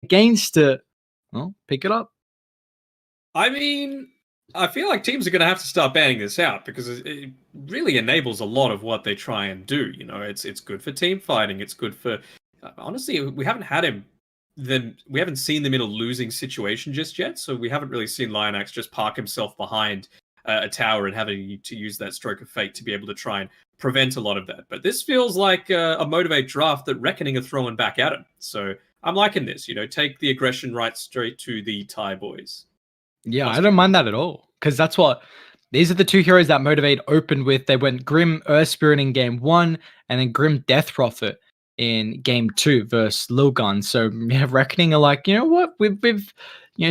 against it, well, pick it up. I mean, I feel like teams are going to have to start banning this out because it really enables a lot of what they try and do. You know, it's good for team fighting. It's good for honestly, we haven't had him. Then we haven't seen them in a losing situation just yet. So we haven't really seen Lionax just park himself behind a tower and having to use that stroke of fate to be able to try and prevent a lot of that. But this feels like a motivate draft that Reckoning are throwing back at him. So I'm liking this. You know, take the aggression right straight to the Thai boys. Yeah, I don't mind that at all. Because that's what these are the two heroes that Motivate opened with. They went Grim Earth Spirit in game 1 and then Grim Death Prophet in game 2 versus Lilgun. So yeah, Reckoning are like, you know what? We've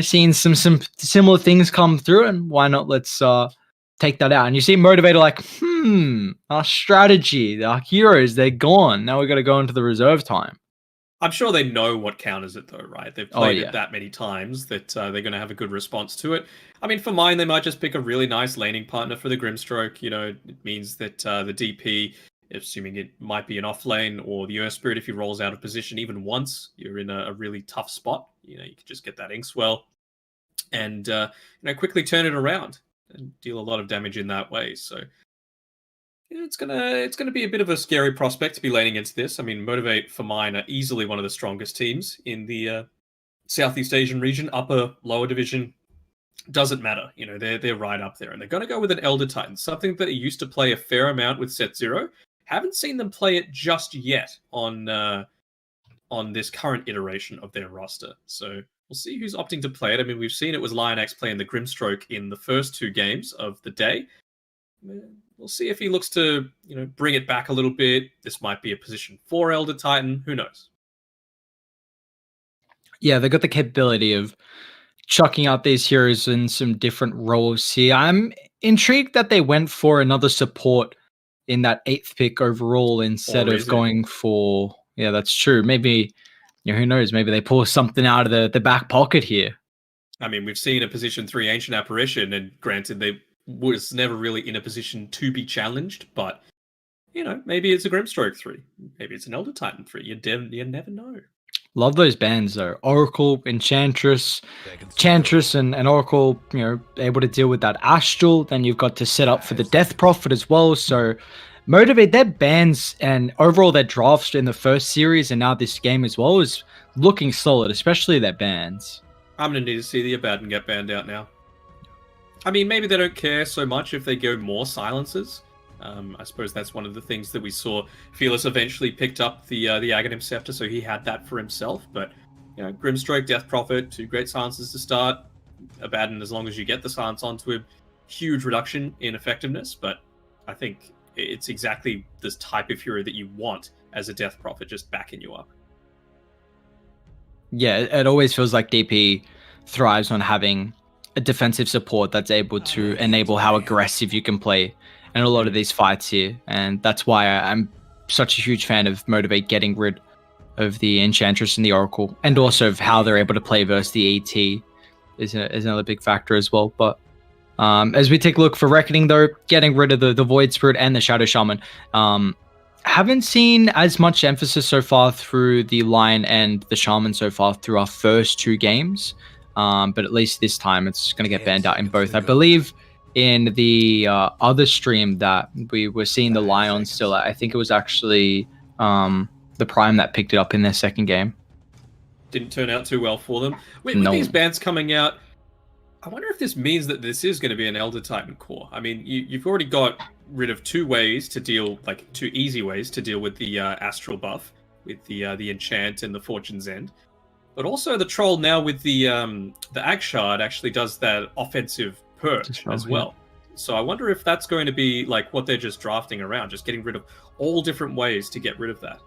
seen some similar things come through, and why not let's take that out. And you see Motivator like, our strategy, our heroes, they're gone. Now we gotta go into the reserve time. I'm sure they know what counters it, though, right? They've played it that many times that they're going to have a good response to it. I mean, for mine, they might just pick a really nice laning partner for the Grimstroke. You know, it means that the DP, assuming it might be an off lane, or the Earth Spirit, if he rolls out of position even once, you're in a really tough spot. You know, you can just get that Inkswell and quickly turn it around and deal a lot of damage in that way. So it's gonna be a bit of a scary prospect to be laning into this. I mean, Motivate for mine are easily one of the strongest teams in the Southeast Asian region. Upper, lower division doesn't matter. You know, they're right up there, and they're gonna go with an Elder Titan, something that they used to play a fair amount with Set Zero. Haven't seen them play it just yet on this current iteration of their roster. So we'll see who's opting to play it. I mean, we've seen it was Lionax playing the Grimstroke in the first 2 games of the day. We'll see if he looks to, bring it back a little bit. This might be a position 4 Elder Titan. Who knows? Yeah, they've got the capability of chucking out these heroes in some different roles here. I'm intrigued that they went for another support in that 8th pick overall instead of going for... Yeah, that's true. Maybe, who knows? Maybe they pull something out of the back pocket here. I mean, we've seen a position 3 Ancient Apparition, and granted, they was never really in a position to be challenged, but maybe it's a Grimstroke 3, maybe it's an Elder Titan 3. You never know. Love those bands though. Oracle, Enchantress, and Oracle, able to deal with that Astral. Then you've got to set up for the Death Prophet as well. So Motivate, their bans and overall their drafts in the first series and now this game as well is looking solid, especially their bans. I'm gonna need to see the Abaddon get banned out now. I mean, maybe they don't care so much if they go more silences. I suppose that's one of the things that we saw. Fearless eventually picked up the Aghanim Scepter, so he had that for himself. But Grimstroke, Death Prophet, 2 great silences to start. Abaddon, as long as you get the silence onto him, huge reduction in effectiveness. But I think it's exactly this type of hero that you want as a Death Prophet, just backing you up. Yeah, it always feels like DP thrives on having a defensive support that's able to enable how aggressive you can play in a lot of these fights here. And that's why I'm such a huge fan of Motivate getting rid of the Enchantress and the Oracle, and also of how they're able to play versus the AT is another big factor as well. But as we take a look for Reckoning, though, getting rid of the Void Spirit and the Shadow Shaman, haven't seen as much emphasis so far through the Lion and the Shaman so far through our first 2 games. But at least this time it's going to get banned out in both. I believe in the other stream that we were seeing the Lion still at, I think it was actually the Prime that picked it up in their second game. Didn't turn out too well for them. With these bans coming out, I wonder if this means that this is going to be an Elder Titan core. I mean, you've already got rid of 2 ways to deal, 2 easy ways to deal with the Astral buff, with the Enchant and the Fortune's End. But also the Troll now with the Agshard actually does that offensive perch as well. So I wonder if that's going to be what they're just drafting around, just getting rid of all different ways to get rid of that.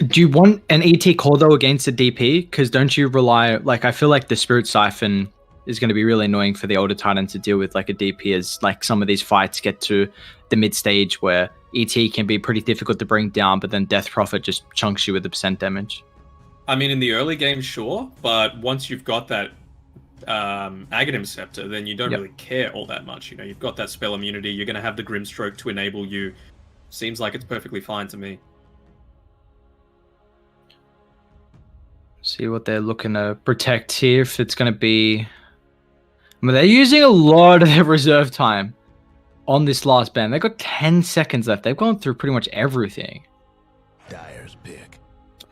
Do you want an ET core though against a DP? Because don't you rely, I feel like the Spirit Siphon is going to be really annoying for the Elder Titan to deal with a DP, as some of these fights get to the mid stage where ET can be pretty difficult to bring down, but then Death Prophet just chunks you with the percent damage. I mean, in the early game, sure, but once you've got that Aghanim Scepter, then you don't really care all that much. You've got that spell immunity, you're going to have the Grimstroke to enable you. Seems like it's perfectly fine to me. See what they're looking to protect here. If it's going to be... I mean, they're using a lot of their reserve time on this last ban. They've got 10 seconds left. They've gone through pretty much everything. Dyer's pick.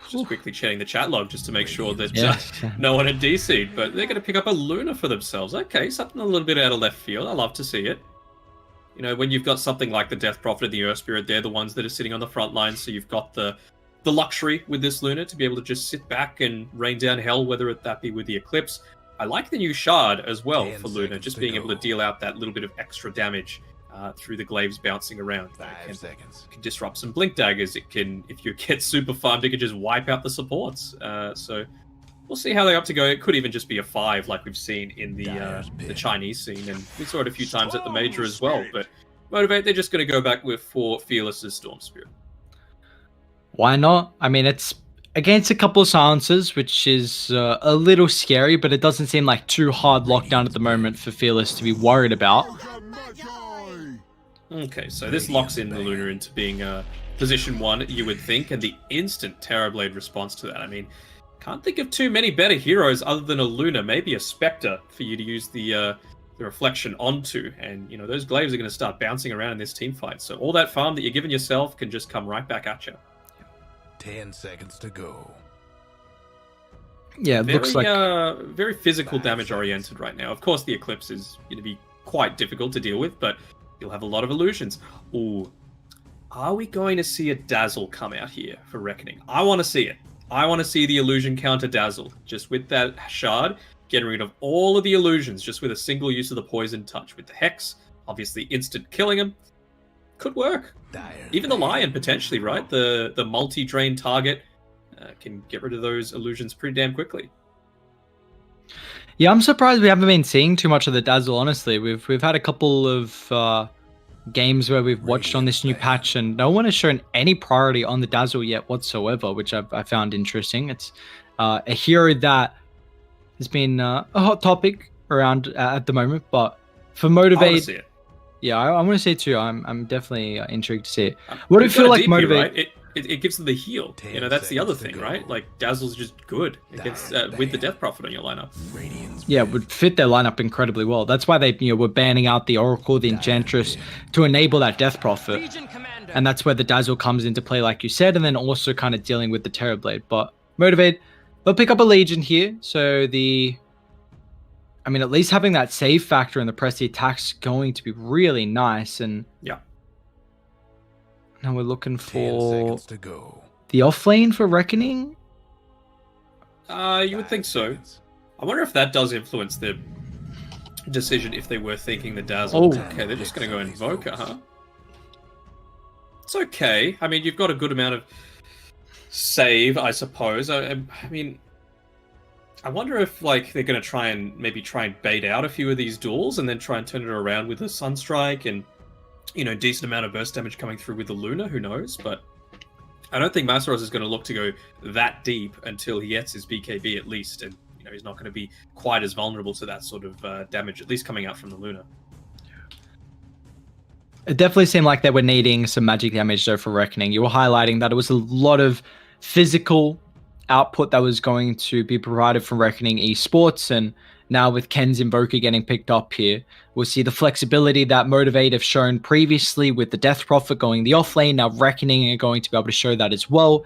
Just quickly checking the chat log just to make sure that no one had DC'd, but they're going to pick up a Luna for themselves. Okay, something a little bit out of left field. I love to see it. You know, when you've got something like the Death Prophet and the Earth Spirit, they're the ones that are sitting on the front line, so you've got the luxury with this Luna to be able to just sit back and rain down hell, whether that be with the Eclipse. I like the new Shard as well for Luna, just being able to deal out that little bit of extra damage through the glaives bouncing around. It can disrupt some Blink Daggers. It can, if you get super farmed, it can just wipe out the supports. So we'll see how they're up to go. It could even just be a 5 like we've seen in the Chinese scene, and we saw it a few times at the Major as well. But Motivate, they're just going to go back with for Fearless's Storm Spirit. Why not? I mean, it's against a couple of silences, which is a little scary, but it doesn't seem like too hard lockdown at the moment for Fearless to be worried about. Okay, so this locks in the Luna into being position 1, you would think, and the instant Terrorblade response to that. I mean, can't think of too many better heroes other than a Luna, maybe a Spectre for you to use the reflection onto, and you know those glaives are going to start bouncing around in this team fight. So all that farm that you're giving yourself can just come right back at you. 10 seconds to go. Yeah, it looks like very physical damage oriented right now. Of course, the Eclipse is going to be quite difficult to deal with, but you'll have a lot of illusions. Ooh, are we going to see a Dazzle come out here for Reckoning? I want to see it. I want to see the illusion counter Dazzle, just with that Shard, getting rid of all of the illusions, just with a single use of the Poison Touch. With the Hex, obviously instant killing him. Could work. Even the Lion, potentially, right? The multi-drain target can get rid of those illusions pretty damn quickly. Yeah, I'm surprised we haven't been seeing too much of the Dazzle, honestly. We've had a couple of games where we've watched on this new patch, and no one has shown any priority on the Dazzle yet whatsoever, which I found interesting. It's a hero that has been a hot topic around at the moment, but for Motivate... I want to see it. Yeah, I want to see it too. I'm definitely intrigued to see it. What do you feel like DP, Motivate? Right? It gives them the heal. You know, that's the other thing, right? Like, Dazzle's just good against with the Death Prophet on your lineup. Yeah, it would fit their lineup incredibly well. That's why they were banning out the Oracle, the Enchantress, to enable that Death Prophet. And that's where the Dazzle comes into play, like you said, and then also kind of dealing with the Terrorblade. But Motivate, they'll pick up a Legion here, so I mean, at least having that save factor and the press the attack's going to be really nice. And yeah, now we're looking for to go. The off lane for Reckoning. You would think so. I wonder if that does influence their decision if they were thinking the Dazzle. Oh. Okay, they're just going to go Invoker, huh? It's okay. I mean, you've got a good amount of save, I suppose. I mean, I wonder if like they're going to try and bait out a few of these duels and then try and turn it around with a Sunstrike and, you know, decent amount of burst damage coming through with the Luna. Who knows? But I don't think Masaros is going to look to go that deep until he gets his BKB at least, and you know he's not going to be quite as vulnerable to that sort of damage, at least coming out from the Luna. It definitely seemed like they were needing some magic damage though for Reckoning. You were highlighting that it was a lot of physical output that was going to be provided from Reckoning Esports, and now with Ken's Invoker getting picked up here, we'll see the flexibility that Motivate have shown previously with the Death Prophet going the off lane. Now Reckoning are going to be able to show that as well.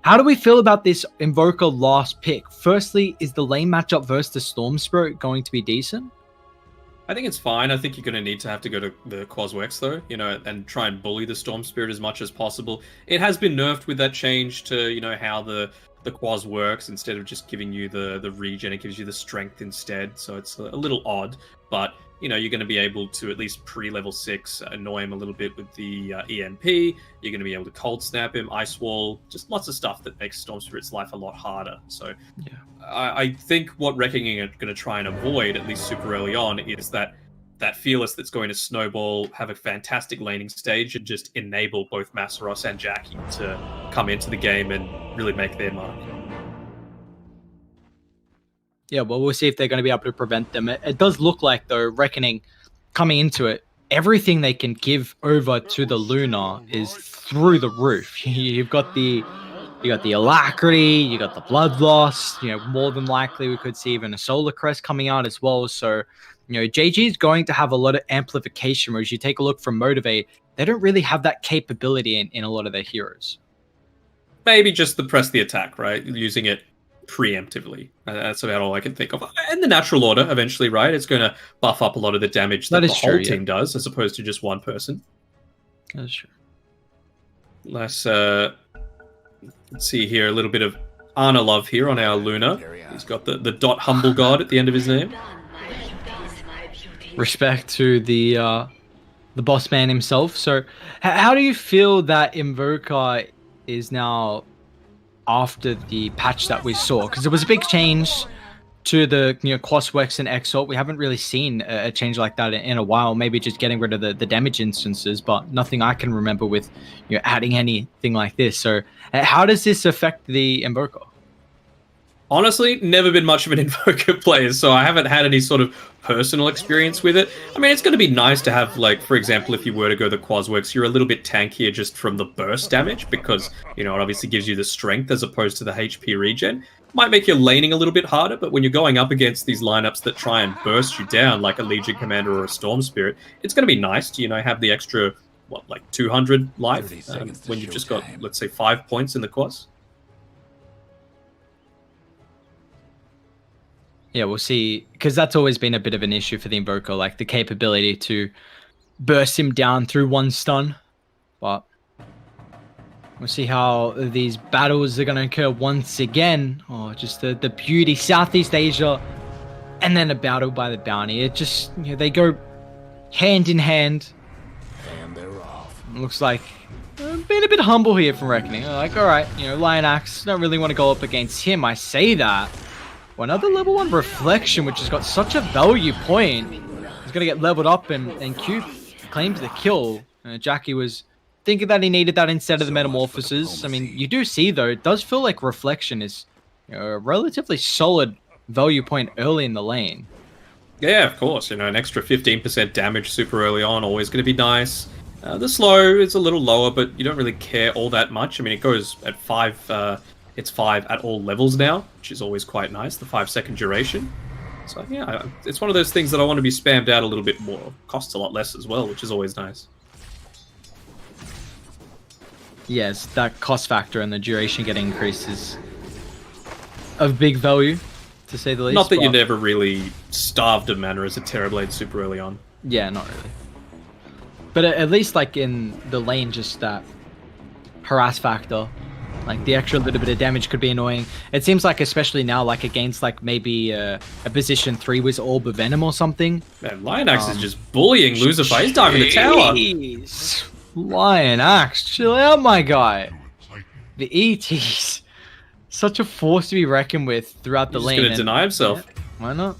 How do we feel about this Invoker last pick? Firstly, is the lane matchup versus the Storm Spirit going to be decent? I think it's fine. I think you're going to have to go to the Quaswex though, you know, and try and bully the Storm Spirit as much as possible. It has been nerfed with that change to, you know, how the Quas works. Instead of just giving you the regen, it gives you the strength instead. So it's a little odd, but you know, you're going to be able to at least pre-level 6 annoy him a little bit with the EMP. You're going to be able to cold snap him, ice wall, just lots of stuff that makes Storm Spirit's life a lot harder. So yeah, I think what Reckoning are going to try and avoid, at least super early on, is that Fearless that's going to snowball, have a fantastic laning stage, and just enable both Masaros and Jackie to come into the game and really make their mark. Yeah, well, we'll see if they're going to be able to prevent them. It does look like, though, Reckoning coming into it, everything they can give over to the Luna is through the roof. You've got the You got the Alacrity, you got the Bloodlust, more than likely we could see even a Solar Crest coming out as well. So, JG is going to have a lot of amplification, whereas you take a look from Motivate, they don't really have that capability in a lot of their heroes. Maybe just the press the attack, right? Using it preemptively. That's about all I can think of. And the natural order, eventually, right? It's going to buff up a lot of the damage that the whole team does, as opposed to just one person. That's true. Let's see here, a little bit of Ana love here on our Luna. He's got the dot humble god at the end of his name. Respect to the boss man himself. So, how do you feel that Invoker is now after the patch that we saw? Because it was a big change to the Quaswex and Exalt. We haven't really seen a change like that in a while. Maybe just getting rid of the damage instances, but nothing I can remember with adding anything like this. So how does this affect the Invoker? Honestly, never been much of an Invoker player, so I haven't had any sort of personal experience with it. I mean, it's going to be nice to have, like, for example, if you were to go the Quaswex, you're a little bit tankier just from the burst damage, because, it obviously gives you the strength as opposed to the HP regen. Might make your laning a little bit harder, but when you're going up against these lineups that try and burst you down, like a Legion Commander or a Storm Spirit, it's going to be nice to, have the extra, 200 life when you've just got, let's say, 5 points in the Quas. Yeah, we'll see, because that's always been a bit of an issue for the Invoker, like the capability to burst him down through one stun. But we'll see how these battles are going to occur once again. Oh, just the beauty, Southeast Asia, and then a battle by the bounty. It just, they go hand in hand. And they're off. Looks like being a bit humble here from Reckoning. Like, all right, Lion Axe, don't really want to go up against him. I say that. Well, another level 1 Reflection, which has got such a value point. He's going to get leveled up, and Q claims the kill. Jackie was thinking that he needed that instead of the Metamorphosis. I mean, you do see, though, it does feel like Reflection is a relatively solid value point early in the lane. Yeah, of course. An extra 15% damage super early on, always going to be nice. The slow is a little lower, but you don't really care all that much. I mean, it goes at 5... it's 5 at all levels now, which is always quite nice, the 5-second duration. So yeah, it's one of those things that I want to be spammed out a little bit more. Costs a lot less as well, which is always nice. Yes, that cost factor and the duration getting increased is of big value, to say the least. Not that you're never really starved of mana as a Terrorblade super early on. Yeah, not really. But at least like in the lane, just that harass factor. Like, the extra little bit of damage could be annoying. It seems like, especially now, like, against, like, maybe a position 3 with Orb of Venom or something. Man, Lion Axe is just bullying Lucifer. He's diving the tower. Lion Axe, chill out, my guy. The ET's such a force to be reckoned with throughout the lane. He's going to deny himself. Yeah, why not?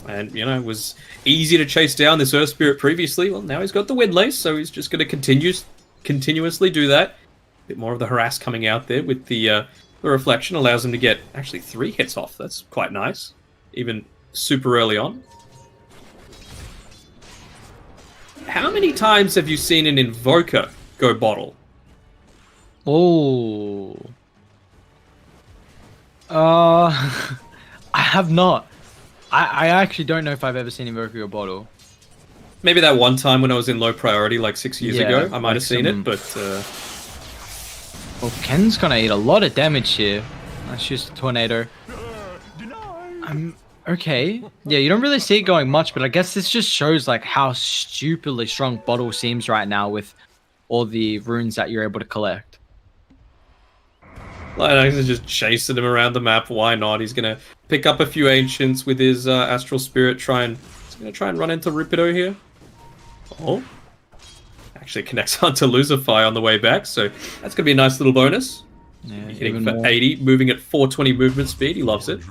And, it was easy to chase down this Earth Spirit previously. Well, now he's got the Windlace, so he's just going to continuously do that. A bit more of the harass coming out there with the reflection allows him to get actually 3 hits off. That's quite nice, even super early on. How many times have you seen an Invoker go bottle? Oh, I have not. I actually don't know if I've ever seen Invoker go bottle. Maybe that one time when I was in low priority, like 6 years ago, I might have seen it, but... Well, Ken's gonna eat a lot of damage here. That's just a tornado. Okay. Yeah, you don't really see it going much, but I guess this just shows like how stupidly strong Bottle seems right now with all the runes that you're able to collect. Lion is just chasing him around the map. Why not? He's gonna pick up a few Ancients with his Astral Spirit. He's gonna try and run into Ripido here. Oh, actually connects onto Lucify on the way back, so that's gonna be a nice little bonus. Yeah, hitting for 80, moving at 420 movement speed. He loves it.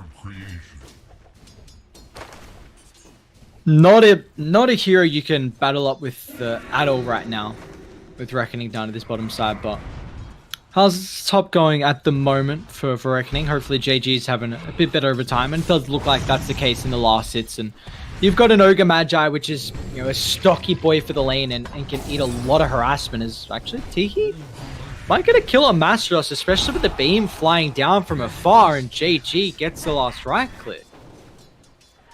Not a hero you can battle up with at all right now, with Reckoning down to this bottom side. But how's top going at the moment for Reckoning? Hopefully JG's having a bit better over time, and it does look like that's the case in the last hits. And you've got an Ogre Magi, which is a stocky boy for the lane and can eat a lot of harassment. Is actually Tiki? Might get a kill on Mastros, especially with the beam flying down from afar, and JG gets the last right click.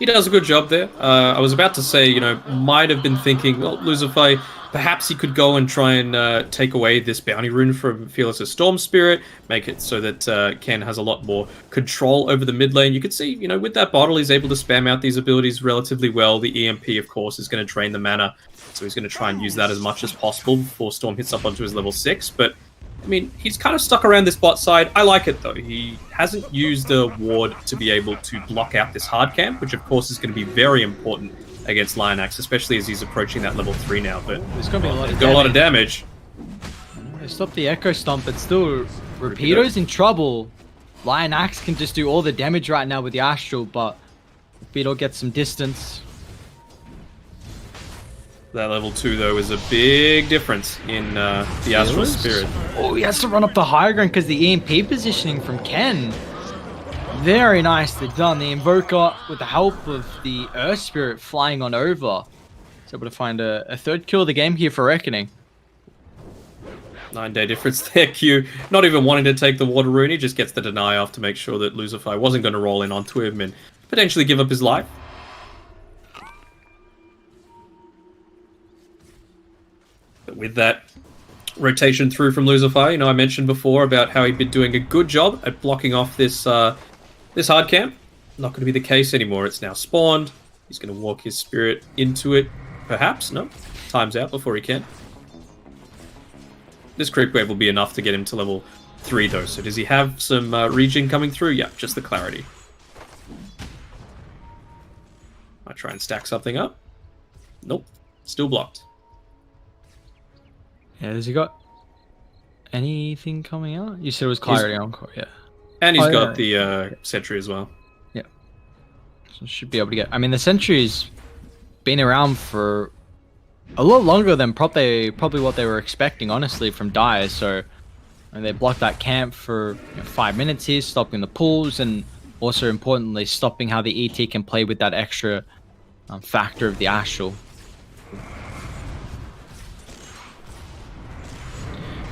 He does a good job there. I was about to say, might have been thinking, well, Lucifer, perhaps he could go and try and take away this bounty rune from Fearless's Storm Spirit, make it so that Ken has a lot more control over the mid lane. You could see, with that bottle, he's able to spam out these abilities relatively well. The EMP, of course, is going to drain the mana, so he's going to try and use that as much as possible before Storm hits up onto his level 6, but I mean, he's kind of stuck around this bot side. I like it, though. He hasn't used the ward to be able to block out this hard camp, which, of course, is going to be very important against Lionax, especially as he's approaching that level 3 now. But there's going to be a lot of damage. They stopped the Echo Stomp, but still, Rapido's in trouble. Lionax can just do all the damage right now with the Astral, but Rapido gets some distance. That level 2, though, is a big difference in the Astral Spirit. Oh, he has to run up the high ground because the EMP positioning from Ken. Very nicely done. The Invoker, with the help of the Earth Spirit flying on over, is able to find a third kill of the game here for Reckoning. 9-day difference there, Q. Not even wanting to take the water rune, he just gets the deny off to make sure that Lucifer wasn't going to roll in onto him and potentially give up his life. With that rotation through from Lucifer, I mentioned before about how he'd been doing a good job at blocking off this this hard camp. Not going to be the case anymore. It's now spawned. He's going to walk his spirit into it. Perhaps? No. Time's out before he can. This creep wave will be enough to get him to level 3, though. So does he have some regen coming through? Yeah, just the clarity. Might try and stack something up. Nope. Still blocked. Yeah, has he got anything coming out? You said it was Clarity Encore, yeah. And he's got the Sentry as well. Yeah. So should be able to get... I mean, the Sentry's been around for a lot longer than probably what they were expecting, honestly, from Dire. So they blocked that camp for 5 minutes here, stopping the pulls, and also, importantly, stopping how the ET can play with that extra factor of the Astral.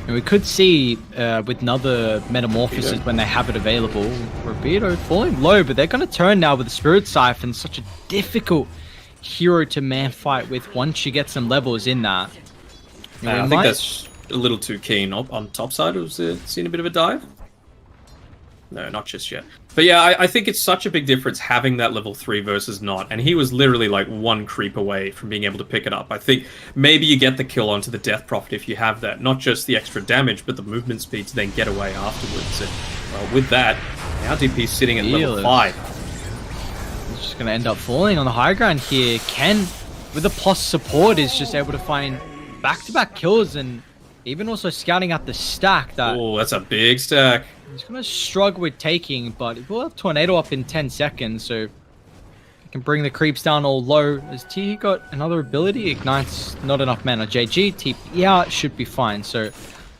And we could see with another Metamorphosis when they have it available, Rapido falling low, but they're going to turn now with the Spirit Siphon, such a difficult hero to man fight with once you get some levels in that. I think that's a little too keen. On top side, was seen a bit of a dive? No, not just yet. But yeah, I think it's such a big difference having that level 3 versus not. And he was literally like one creep away from being able to pick it up. I think maybe you get the kill onto the Death Prophet if you have that. Not just the extra damage, but the movement speed to then get away afterwards. And with that, now DP's sitting at level 5. He's just going to end up falling on the high ground here. Ken, with the plus support, is just able to find back-to-back kills and even also scouting out the stack. Oh, that's a big stack. He's going to struggle with taking, but he will have Tornado up in 10 seconds, so he can bring the creeps down all low. Has T got another ability? Ignites not enough mana. JG, TP out, should be fine. So,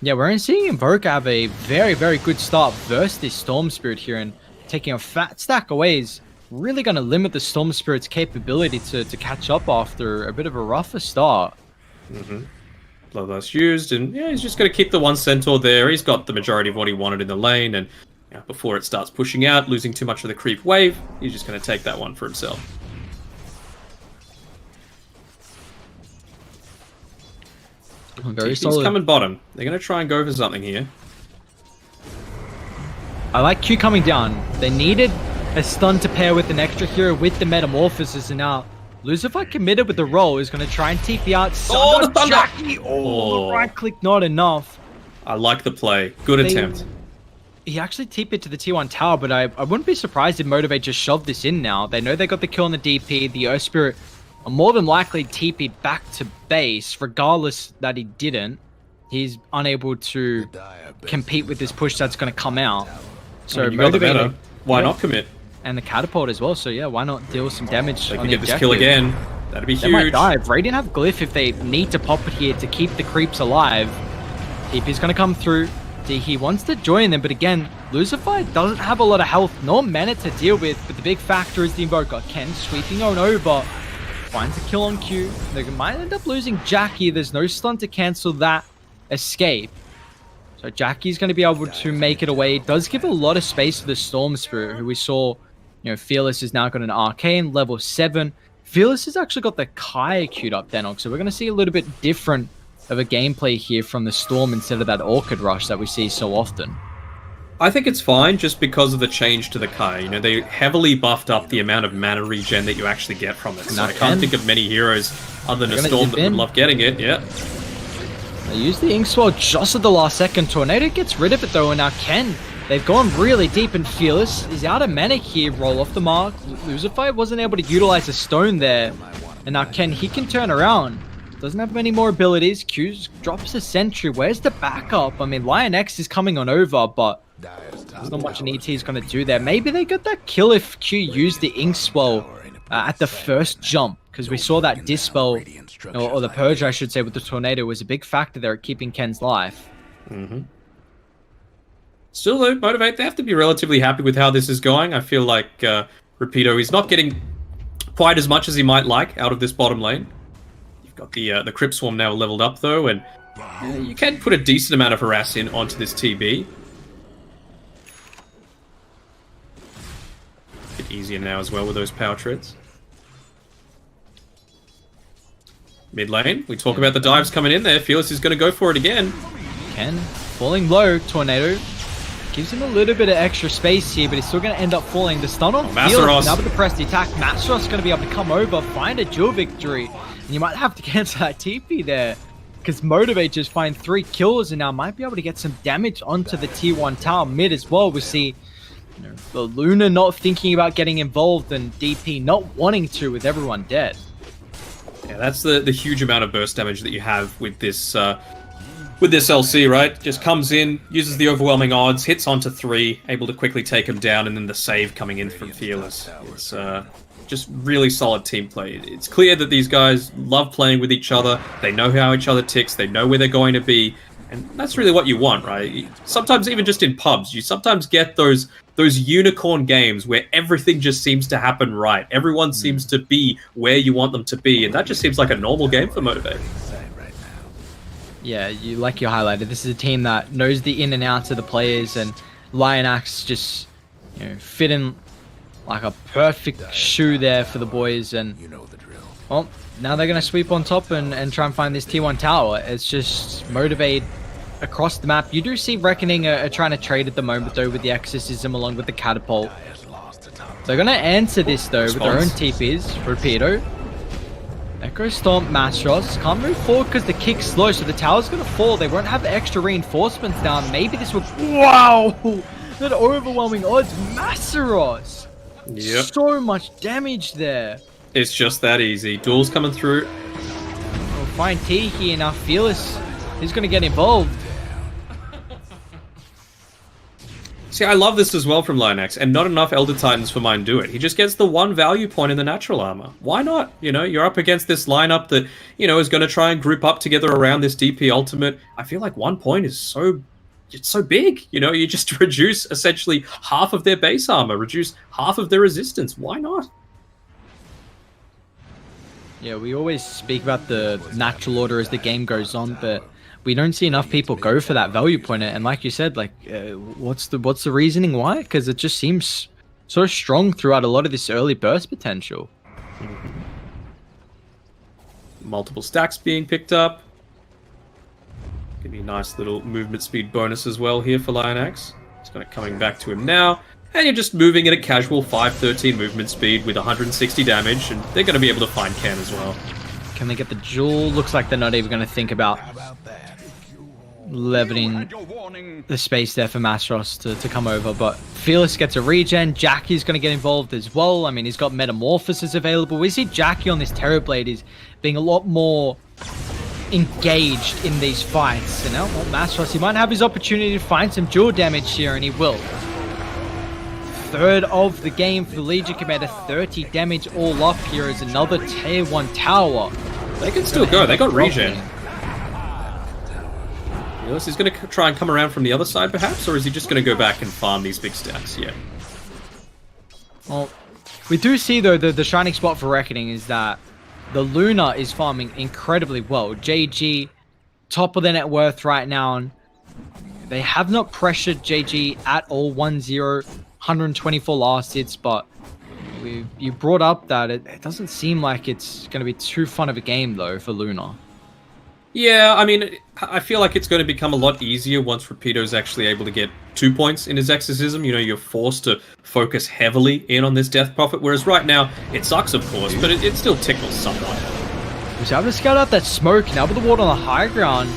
yeah, we're seeing Invoker have a very, very good start versus this Storm Spirit here, and taking a fat stack away is really going to limit the Storm Spirit's capability to catch up after a bit of a rougher start. Bloodlust used, and yeah, he's just going to keep the one Centaur there. He's got the majority of what he wanted in the lane, and before it starts pushing out, losing too much of the creep wave, he's just going to take that one for himself. Very TP's solid. coming bottom. They're going to try and go for something here. I like Q coming down. They needed a stun to pair with an extra hero with the Metamorphosis, and now Lucifer committed with the roll, is going to try and TP out. Oh, the thunder! Jackie. Oh, right click, not enough. I like the play. Good attempt. He actually TP'd to the T1 tower, but I wouldn't be surprised if Motivate just shoved this in now. They know they got the kill on the DP. The Earth Spirit are more than likely TP'd back to base, regardless that he didn't. He's unable to compete with this push that's going to come out. So you got the meta. Why not commit? And the catapult as well, so yeah, why not deal some damage? They on can the get this kill again. That'd be huge. They might dive. Radiant have Glyph if they need to pop it here to keep the creeps alive. TP's going to come through. He wants to join them, but again, Lucifer doesn't have a lot of health nor mana to deal with, but the big factor is the Invoker. Ken sweeping on over, finds a kill on Q. They might end up losing Jackie. There's no stun to cancel that escape. So Jackie's going to be able to make it away. It does give a lot of space for the Storm Spirit, who we saw, you know, Fearless has now got an Arcane, level 7. Fearless has actually got the Kai queued up, Denok. So we're going to see a little bit different of a gameplay here from the Storm instead of that Orchid Rush that we see so often. I think it's fine just because of the change to the Kai. You know, they heavily buffed up the amount of mana regen that you actually get from it. So I can't think of many heroes other than a Storm that would love getting it. Yeah. They use the Inkswell just at the last second. Tornado gets rid of it though, and now Ken, they've gone really deep, and Fearless is out of mana here. Roll off the mark. Lucifer wasn't able to utilize a stone there, and now Ken, he can turn around. Doesn't have any more abilities. Q drops a sentry. Where's the backup? I mean, Lion X is coming on over, but there's not much an ET is going to do there. Maybe they got that kill if Q used the Inkswell at the first jump, because we saw that Dispel, or the Purge, I should say, with the Tornado was a big factor there at keeping Ken's life. Still, though, Motivate, they have to be relatively happy with how this is going. I feel like Rapido is not getting quite as much as he might like out of this bottom lane. You've got the Crypt Swarm now leveled up, though, and you can put a decent amount of harass in onto this TB. A bit easier now as well with those power treads. Mid lane, we talk about the dives coming in there. Fearless is going to go for it again. Ken falling low. Tornado gives him a little bit of extra space here, but he's still going to end up falling. The stun on Fearless, now with the press the attack. Masros going to be able to come over, find a dual victory, and you might have to cancel that TP there, because Motivate just find 3 kills and now might be able to get some damage onto the T1 tower mid as well. We see, you know, the Luna not thinking about getting involved and DP not wanting to with everyone dead. Yeah, that's the huge amount of burst damage that you have with this LC, right? Just comes in, uses the overwhelming odds, hits onto 3, able to quickly take him down, and then the save coming in from Fearless. It's just really solid team play. It's clear that these guys love playing with each other. They know how each other ticks. They know where they're going to be. And that's really what you want, right? Sometimes even just in pubs, you sometimes get those unicorn games where everything just seems to happen right. Everyone seems to be where you want them to be, and that just seems like a normal game for Motivate. Yeah, like you highlighted, this is a team that knows the in and outs of the players, and Lion Axe just, you know, fit in like a perfect shoe there for the boys. And well, now they're going to sweep on top and try and find this T1 tower. It's just Motivate across the map. You do see Reckoning are trying to trade at the moment, though, with the Exorcism along with the Catapult. They're going to answer this, though, with their own TPs. Rapido. Echo Stomp, Mastros. Can't move forward because the kick's slow, so the tower's going to fall. They won't have extra reinforcements down. Maybe this will... Wow! That overwhelming odds. Mastros! Yep. So much damage there. It's just that easy. Duel's coming through. We'll find T here now. Fearless is going to get involved. See, I love this as well from Lion X, and not enough Elder Titans for mine do it. He just gets the 1 value point in the natural armor. Why not? You know, you're up against this lineup that, you know, is going to try and group up together around this DP ultimate. I feel like 1 point is it's so big. You know, you just reduce essentially half of their base armor, reduce half of their resistance. Why not? Yeah, we always speak about the natural order as the game goes on, but we don't see enough people go for that value point. And like you said, like, what's the reasoning why? Because it just seems so strong throughout a lot of this early burst potential. Multiple stacks being picked up. Give me a nice little movement speed bonus as well here for Lion X. He's got it coming back to him now. And you're just moving at a casual 513 movement speed with 160 damage, and they're going to be able to find Ken as well. Can they get the jewel? Looks like they're not even going to think about leveling the space there for Mastros to come over. But Fearless gets a regen. Jackie's going to get involved as well. I mean, he's got Metamorphosis available. We see Jackie on this Terrorblade is being a lot more engaged in these fights. And now, well, Mastros, he might have his opportunity to find some dual damage here, and he will. Third of the game for the Legion Commander. 30 damage all up here as another tier 1 tower. They can still go. They got regen. He's going to try and come around from the other side, perhaps? Or is he just going to go back and farm these big stacks? Yeah. Well, we do see, though, the shining spot for Reckoning is that the Luna is farming incredibly well. JG, top of the net worth right now. They have not pressured JG at all. 1-0, 124 last hits, but you brought up that it doesn't seem like it's going to be too fun of a game, though, for Luna. Yeah, I mean, I feel like it's going to become a lot easier once Rapido's actually able to get 2 points in his exorcism. You know, you're forced to focus heavily in on this Death Prophet, whereas right now, it sucks, of course, but it still tickles somewhat. He's able to scout out that smoke, now with the ward on the high ground.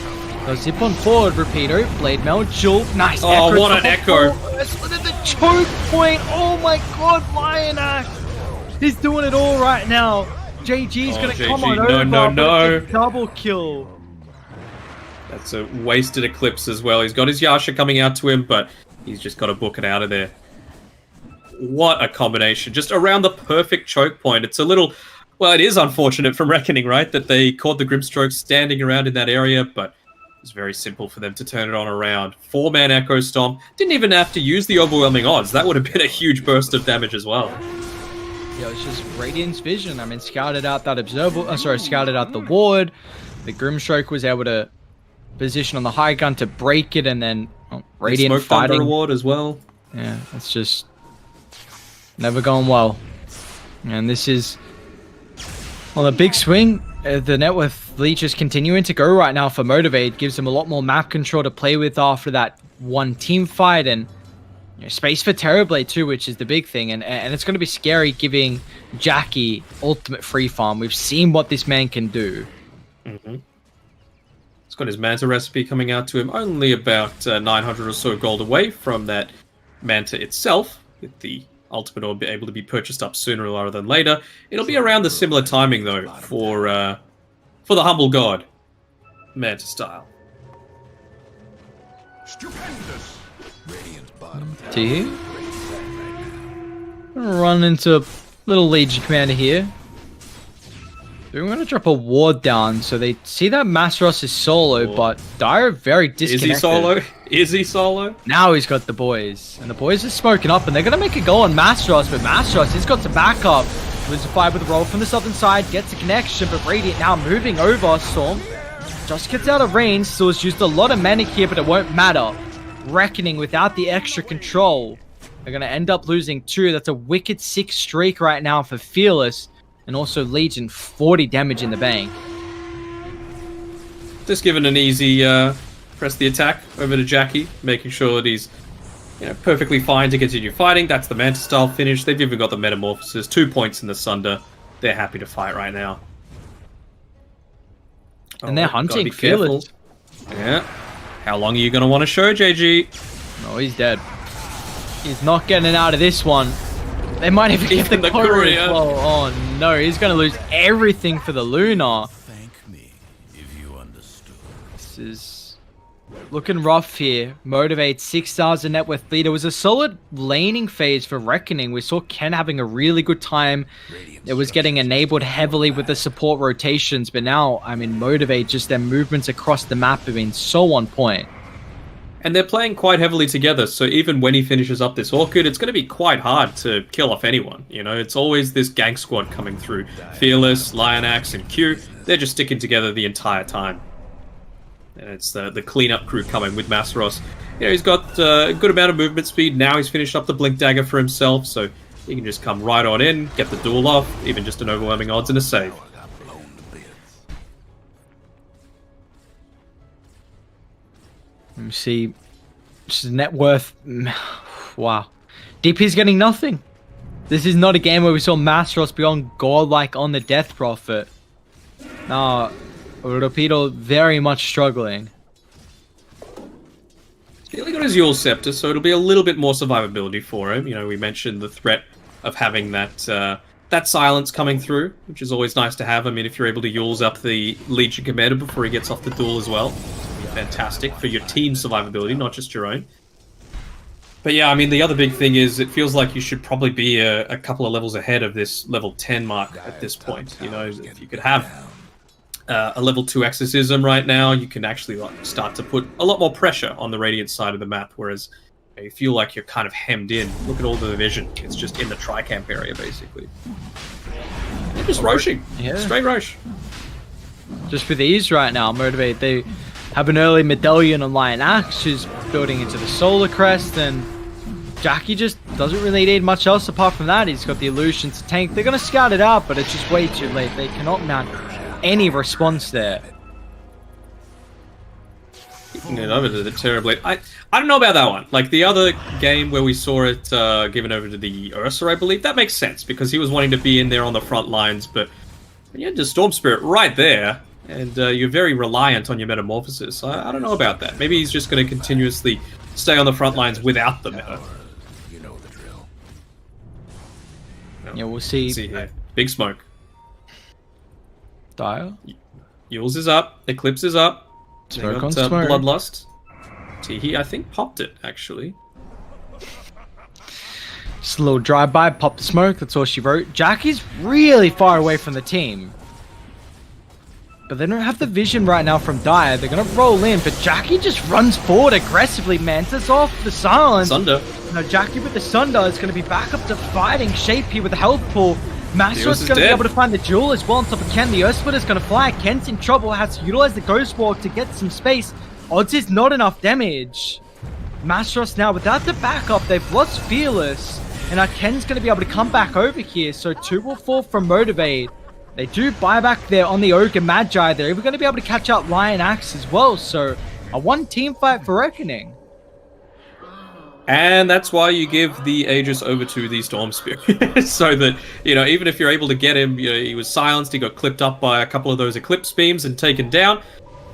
They'll zip on forward, Rapido, Blade Mail, Jewel, nice Oh, echo. what an echo! Split at the choke point, oh my god, Lion Axe! He's doing it all right now. JG's gonna come on over, no. Double kill. That's a wasted Eclipse as well. He's got his Yasha coming out to him, but he's just got to book it out of there. What a combination. Just around the perfect choke point. It's a little... Well, it is unfortunate from Reckoning, right? That they caught the Grimstroke standing around in that area, but it's very simple for them to turn it on around. 4-man Echo Stomp. Didn't even have to use the overwhelming odds. That would have been a huge burst of damage as well. Yeah, it's just Radiant's vision. I mean, scouted out that scouted out the ward. The Grimstroke was able to position on the high gun to break it, and then Radiant Smoke fighting. Thunder ward as well. Yeah, it's just never going well. And this is on a big swing. The net with Leech is continuing to go right now for Motivate. Gives them a lot more map control to play with after that one team fight, and space for Terrorblade too, which is the big thing. And it's going to be scary giving Jackie ultimate free farm. We've seen what this man can do. Mm-hmm. He's got his Manta recipe coming out to him, only about 900 or so gold away from that Manta itself, with the ultimate orb able to be purchased up sooner rather than later. It'll be around the similar timing, though, for the Humble God, Manta style. Stupendous. Radiant bottom. T. Run into a little Legion commander here. We're going to drop a ward down, so they see that Masros is solo, but Dire very disconnected. Is he solo? Is he solo? Now he's got the boys, and the boys are smoking up, and they're going to make a go on Masros, but Masros, he's got some backup. Loses a fight with a roll from the southern side, gets a connection, but Radiant now moving over. Storm just gets out of range, still has used a lot of mana here, but it won't matter. Reckoning without the extra control. They're going to end up losing 2. That's a wicked 6 streak right now for Fearless. And also Legion, 40 damage in the bank. Just given an easy press the attack over to Jackie, making sure that he's perfectly fine to continue fighting. That's the Manta style finish. They've even got the Metamorphosis, 2 points in the Sunder. They're happy to fight right now. And they're hunting Fearless. Yeah. How long are you going to want to show, JG? No, he's dead. He's not getting out of this one. They might even get the courier as well. Oh no, he's going to lose everything for the Luna. Thank me if you understood. This is looking rough here. Motivate 6,000 net worth lead. It was a solid laning phase for Reckoning. We saw Ken having a really good time. It was getting enabled heavily with the support rotations, but now, I mean, Motivate, just their movements across the map have been so on point. And they're playing quite heavily together, so even when he finishes up this Orchid, it's going to be quite hard to kill off anyone. It's always this gank squad coming through. Fearless, Lion Axe, and Q, they're just sticking together the entire time. And it's the cleanup crew coming with Masros. He's got a good amount of movement speed. Now he's finished up the Blink Dagger for himself, so he can just come right on in, get the duel off, even just an overwhelming odds and a save. Let me see. Just net worth. Wow. DP's getting nothing. This is not a game where we saw Masros beyond godlike on the Death Prophet. Now, Rapido very much struggling. He only got his Yule Scepter, so it'll be a little bit more survivability for him. We mentioned the threat of having that silence coming through, which is always nice to have. I mean, if you're able to Yule's up the Legion Commander before he gets off the duel as well. Fantastic for your team's survivability, not just your own. But yeah, I mean, the other big thing is it feels like you should probably be a couple of levels ahead of this level 10 mark at this point. If you could have a level 2 Exorcism right now, you can actually start to put a lot more pressure on the Radiant side of the map, whereas you feel like you're kind of hemmed in. Look at all the vision. It's just in the tri-camp area, basically. They're just roshing. Yeah. Straight rosh. Just with ease right now, Motivate, they have an early medallion on Lion Axe, who's building into the Solar Crest, and Jackie just doesn't really need much else apart from that. He's got the illusion to tank. They're going to scout it out, but it's just way too late. They cannot mount any response there. Kicking it over to the Terrorblade. I don't know about that one. Like the other game where we saw it given over to the Ursa, I believe, that makes sense because he was wanting to be in there on the front lines, but when you had the Storm Spirit right there, and you're very reliant on your Metamorphosis, I don't know about that. Maybe he's just going to continuously stay on the front lines without the meta. You know the drill. Yeah, we'll see. Let's see here. Big smoke. Dire. Yules is up. Eclipse is up. Smoke on got, smoke. Bloodlust. He, I think, popped it, actually. Just a little drive-by, pop the smoke, that's all she wrote. Jackie's really far away from the team. But they don't have the vision right now from Dire. They're going to roll in, but Jackie just runs forward aggressively. Manta's off the silence. Sunder. Now Jackie with the Sunder is going to be back up to fighting Shape here with the health pool. Mastro's going to be able to find the Jewel as well on top of Ken. The Earth Splitter's going to fly. Ken's in trouble, has to utilize the Ghost Walk to get some space. Odds is not enough damage. Mastros now without the backup, they've lost Fearless. And now Ken's going to be able to come back over here. So 2 will fall from Motivate. They do buy back there on the Ogre Magi. They're even going to be able to catch out Lion Axe as well. So a 1 team fight for Reckoning. And that's why you give the Aegis over to the Storm Spirit. So that, you know, even if you're able to get him, you know, he was silenced, he got clipped up by a couple of those Eclipse beams and taken down,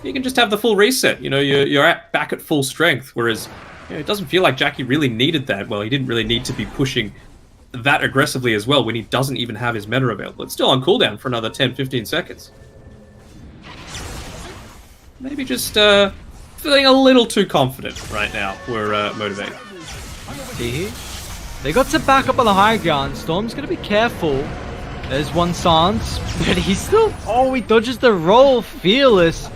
you can just have the full reset. You know, you're back at full strength. Whereas, you know, it doesn't feel like Jackie really needed that. Well, he didn't really need to be pushing that aggressively as well when he doesn't even have his meta available. It's still on cooldown for another 10-15 seconds. Maybe just feeling a little too confident right now. We're motivated. See, they got to back up on the high ground. Storm's going to be careful. There's one Sans, but he's still... Oh, he dodges the roll. Fearless.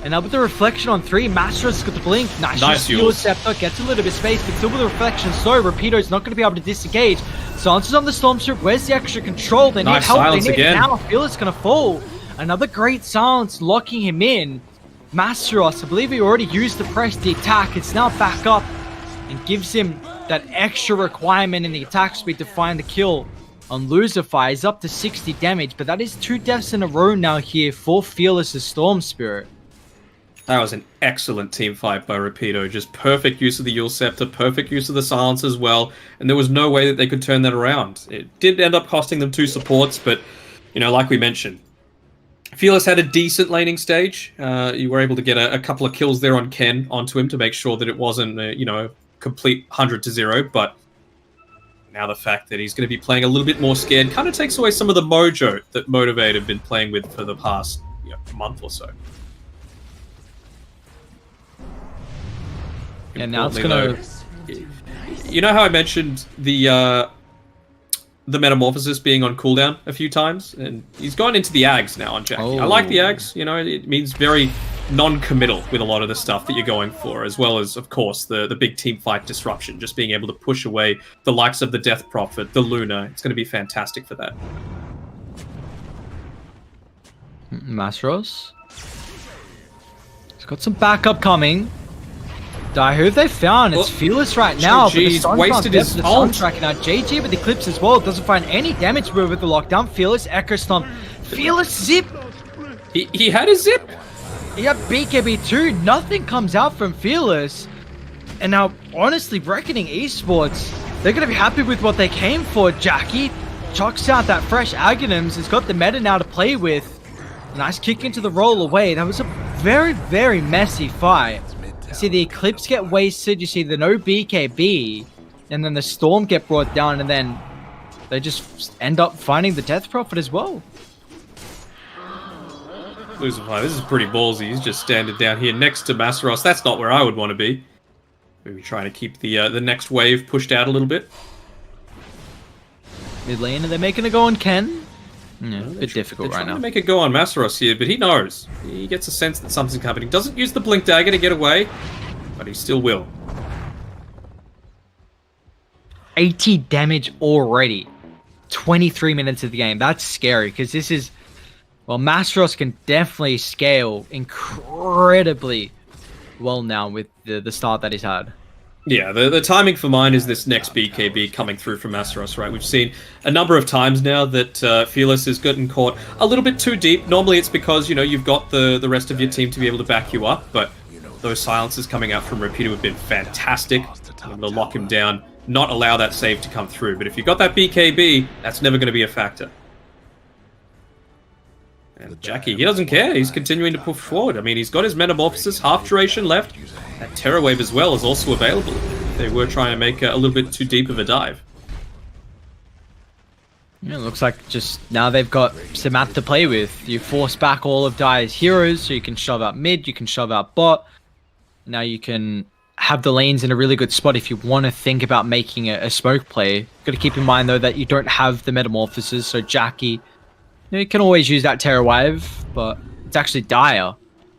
And now with the reflection on 3, Master's got the blink. Nice use. Scepter gets a little bit of space, but still with the reflection. So Rapido's not going to be able to disengage. Sans is on the Storm Strip. Where's the extra control? They need help. They need it now. Fearless is going to fall. Another great silence locking him in. Masteros, I believe he already used the press the attack. It's now back up and gives him that extra requirement in the attack speed to find the kill on Lucifer. He's up to 60 damage, but that is 2 deaths in a row now here for Fearless's Storm Spirit. That was an excellent team fight by Rapido. Just perfect use of the Yule Scepter, perfect use of the silence as well, and there was no way that they could turn that around. It did end up costing them 2 supports, but, you know, like we mentioned, Fearless had a decent laning stage. You were able to get a couple of kills there on Ken onto him to make sure that it wasn't, you know, complete 100-0, but now the fact that he's going to be playing a little bit more scared kind of takes away some of the mojo that Motivate have been playing with for the past month or so. And now it's going to... You know how I mentioned the Metamorphosis being on cooldown a few times? And he's gone into the Ags now on Jackie. Oh. I like the Ags, you know, it means very non-committal with a lot of the stuff that you're going for, as well as, of course, the big team fight disruption, just being able to push away the likes of the Death Prophet, the Luna. It's going to be fantastic for that. Masros. He's got some backup coming. Who have they found? It's Fearless right now. He's wasted his ult. Now JG with the Eclipse as well. Doesn't find any damage with the lockdown. Fearless, Echo Stomp. Fearless zip. He had a zip. He had BKB too. Nothing comes out from Fearless. And now, honestly, Reckoning Esports, they're going to be happy with what they came for. Jackie chucks out that fresh Aghanims. He's got the meta now to play with. Nice kick into the roll away. That was a very, very messy fight. You see the Eclipse get wasted, you see the no BKB, and then the Storm get brought down, and then they just end up finding the Death Prophet as well. Lucifer, this is pretty ballsy. He's just standing down here next to Masteros. That's not where I would want to be. Maybe trying to keep the next wave pushed out a little bit. Mid lane, and they're making a go on Ken. Yeah, a bit difficult right now. To make it go on Masteros here, but he knows. He gets a sense that something's happening. Doesn't use the Blink Dagger to get away, but he still will. 80 damage already. 23 minutes of the game. That's scary, because this is... Well, Masteros can definitely scale incredibly well now with the start that he's had. Yeah, the timing for mine is this next BKB coming through from Asteros, right? We've seen a number of times now that Fearless has gotten caught a little bit too deep. Normally it's because, you know, you've got the rest of your team to be able to back you up, but those silences coming out from Repeater have been fantastic. Able to lock him down, not allow that save to come through. But if you've got that BKB, that's never going to be a factor. And Jackie, he doesn't care. He's continuing to push forward. I mean, he's got his Metamorphosis, half duration left. That Terror Wave as well is also available. They were trying to make a little bit too deep of a dive. Yeah, it looks like just now they've got some map to play with. You force back all of Dire's heroes, so you can shove out mid, you can shove out bot. Now you can have the lanes in a really good spot if you want to think about making a smoke play. Got to keep in mind though that you don't have the Metamorphosis, so Jackie, you can always use that Terror Wave, but it's actually Dire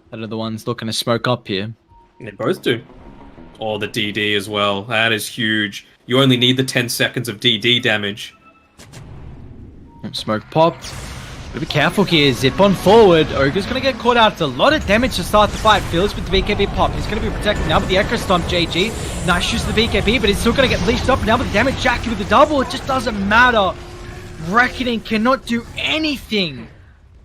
that are the ones looking to smoke up here. They both do. Or the DD as well. That is huge. You only need the 10 seconds of DD damage. Smoke popped. Gotta be careful here. Zip on forward. Ogre's gonna get caught out. It's a lot of damage to start the fight. Fearless with the BKB pop. He's gonna be protected now with the Echo Stomp, JG. Nice shoots the BKB, but he's still gonna get leashed up now with the damage. Jackie with the double. It just doesn't matter. Reckoning cannot do anything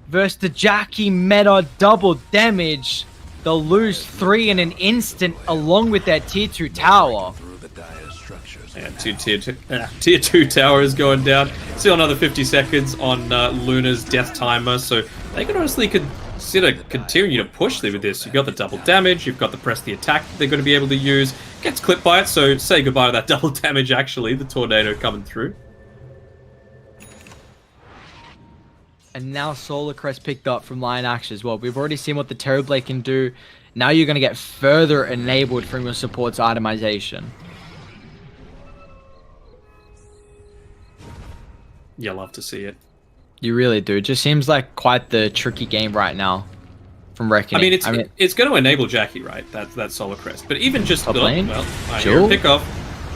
versus the Jackie meta double damage. They'll lose 3 in an instant along with their tier 2 tower. And tier 2 tower is going down. Still another 50 seconds on Luna's death timer, so they can honestly consider continue to push there with this. You've got the double damage, you've got the press the attack that they're going to be able to use. Gets clipped by it, so say goodbye to that double damage actually, the tornado coming through. And now Solar Crest picked up from Lion Axe as well. We've already seen what the Terrorblade can do. Now you're going to get further enabled from your support's itemization. You love to see it. You really do. It just seems like quite the tricky game right now from Reckoning. I mean, it's going to enable Jackie, right? That's Solar Crest. But even just... Top lane. Well, I hear a pick off.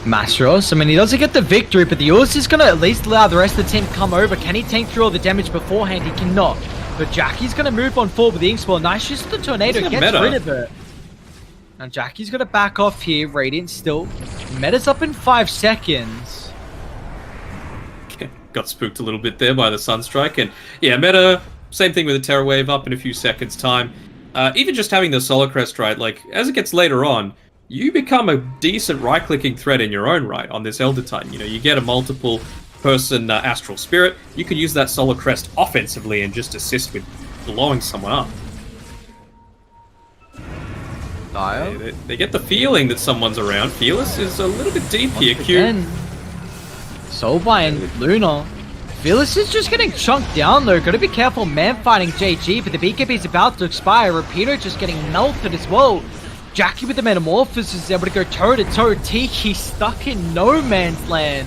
Mastros, I mean, he doesn't get the victory, but the Urs is going to at least allow the rest of the team to come over. Can he tank through all the damage beforehand? He cannot. But Jackie's going to move on forward with the Ink Spell. Nice use of the Tornado, gets rid of it. Now Jackie's going to back off here. Radiant still. Meta's up in 5 seconds. Got spooked a little bit there by the Sunstrike. And yeah, Meta, same thing with the Terror Wave up in a few seconds' time. Even just having the Solar Crest, right, like, as it gets later on, you become a decent right-clicking threat in your own right on this Elder Titan. You know, you get a multiple-person Astral Spirit. You can use that Solar Crest offensively and just assist with blowing someone up. They get the feeling that someone's around. Fearless is a little bit deep here. Soulby and Luna. Fearless is just getting chunked down though. Gotta be careful, man fighting JG, but the BKB is about to expire. Repeater just getting melted as well. Jackie with the Metamorphosis is able to go toe-to-toe. Tiki stuck in no man's land.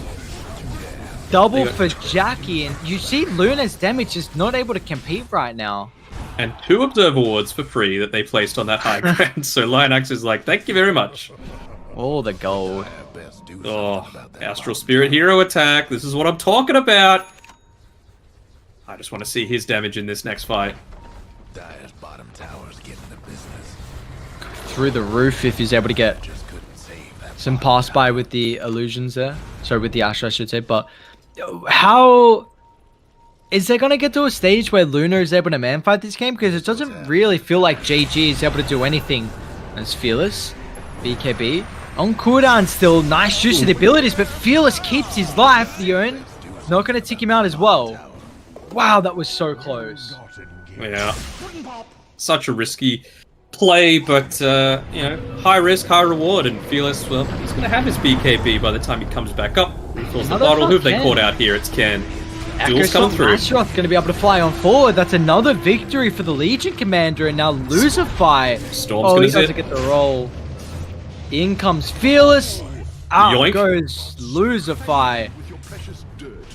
Double for Jackie, and you see Luna's damage is not able to compete right now. And 2 Observer Wards for free that they placed on that high ground. So Lionax is like, thank you very much. Oh, the gold. Oh, Astral Spirit Hero attack. This is what I'm talking about. I just want to see his damage in this next fight. Dire's bottom tower's getting the business. Through the roof if he's able to get some pass by with the illusions there. Sorry, with the Asher, I should say. But how is there going to get to a stage where Luna is able to man fight this game? Because it doesn't really feel like JG is able to do anything. As Fearless, BKB on cooldown still. Nice use of the abilities, but Fearless keeps his life. The Urn not going to tick him out as well. Wow, that was so close. Yeah, such a risky play, but you know, high risk, high reward, and Fearless, well, he's going to have his BKB by the time he comes back up. Refills the bottle. Who have they caught out here? It's Ken. Duel's coming through. Asheroth going to be able to fly on forward. That's another victory for the Legion Commander, and now Lucifer. Storm's going to doesn't get the roll. In comes Fearless. Out Yoink. goes Lucifer.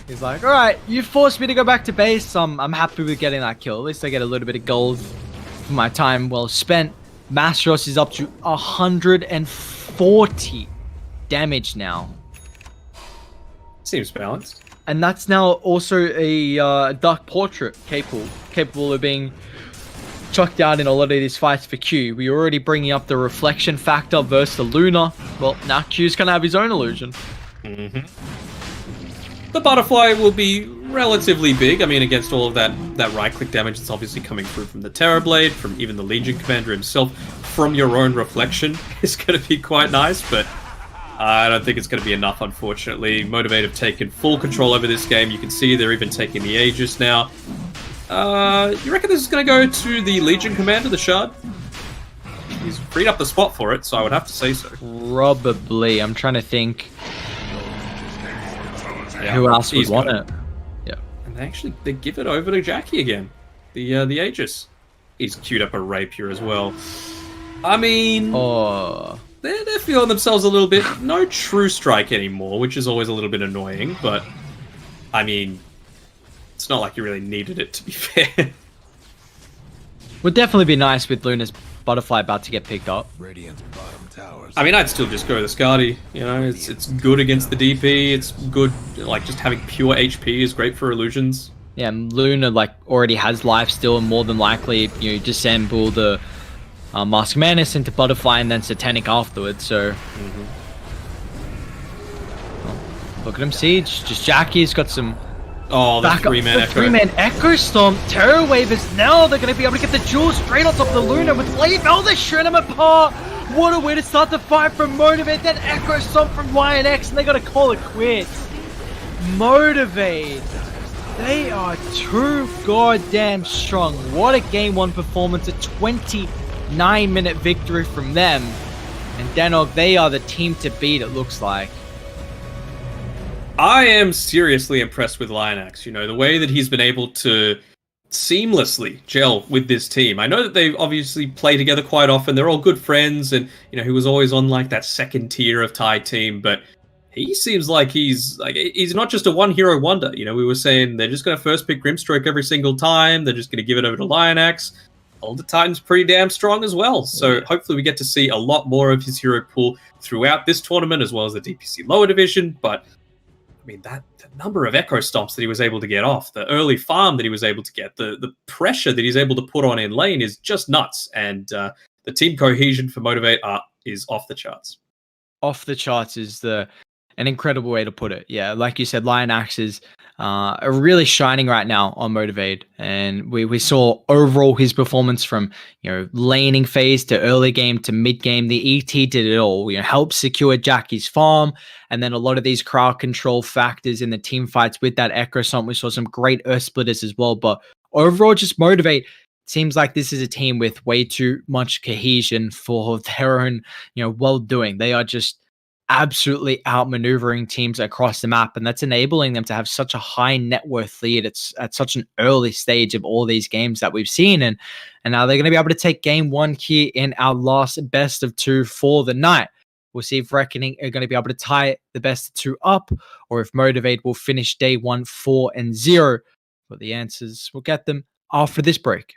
He's like, alright, you forced me to go back to base. I'm happy with getting that kill. At least I get a little bit of gold for my time well spent. Mastros is up to 140 damage now. Seems balanced. And that's now also a Dark Portrait capable of being chucked out in a lot of these fights for Q. We're already bringing up the reflection factor versus the Luna. Well, now Q's gonna have his own illusion. The butterfly will be relatively big. I mean, against all of that right-click damage that's obviously coming through from the Terrorblade, from even the Legion Commander himself, from your own reflection is going to be quite nice, but I don't think it's going to be enough, unfortunately. Motivate have taken full control over this game. You can see they're even taking the Aegis now. You reckon this is going to go to the Legion Commander, the Shard? He's freed up the spot for it, so I would have to say so. Probably. I'm trying to think who else would want it. Yeah. And they give it over to Jackie again. The Aegis. He's queued up a Rapier as well. I mean, they're feeling themselves a little bit. No True Strike anymore, which is always a little bit annoying, but I mean, it's not like you really needed it, to be fair. Would definitely be nice with Luna's Butterfly about to get picked up. Radiant's bottom towers. I mean, I'd still just go the Skadi. You know, it's good against the DP. It's good, like, just having pure HP is great for illusions. Yeah, and Luna, like, already has life still, and more than likely, you dissemble the Mask Manus into Butterfly and then Satanic afterwards, so... Well, look at him, Siege. Just Jackie's got some... Oh, the three-man Echo. Three-man Echo Storm. Terror Wave is now. They're going to be able to get the jewel straight on top of the Luna with Leaf. Oh, they shred him apart. What a way to start the fight from Motivate. That Echo Storm from YNX, and they got to call it quits. Motivate. They are too goddamn strong. What a game one performance. A 29-minute victory from them. And Denog, they are the team to beat, it looks like. I am seriously impressed with Lionax. You know, the way that he's been able to seamlessly gel with this team. I know that they obviously play together quite often. They're all good friends, and you know, he was always on like that second tier of Thai team, but he seems like he's not just a one-hero wonder. You know, we were saying they're just going to first pick Grimstroke every single time. They're just going to give it over to Lionax. All the Titan's pretty damn strong as well. So hopefully we get to see a lot more of his hero pool throughout this tournament, as well as the DPC lower division. But I mean, the number of Echo Stomps that he was able to get off, the early farm that he was able to get, the pressure that he's able to put on in lane is just nuts. And the team cohesion for Motivate is off the charts. Off the charts is an incredible way to put it. Yeah, like you said, Lionax are really shining right now on Motivate, and we saw overall his performance from, you know, laning phase to early game to mid game. The ET did it all. You know, helped secure Jackie's farm, and then a lot of these crowd control factors in the team fights with that Echo Stomp. We saw some great Earth Splitters as well, but overall, just Motivate. Seems like this is a team with way too much cohesion for their own, you know, well-doing. They are just absolutely outmaneuvering teams across the map, and that's enabling them to have such a high net worth lead. It's at such an early stage of all these games that we've seen, and now they're going to be able to take game one here in our last best of two for the night. We'll see if Reckoning are going to be able to tie the best of two up, or if Motivate will finish day 1 4-0. But the answers, we'll get them after this break.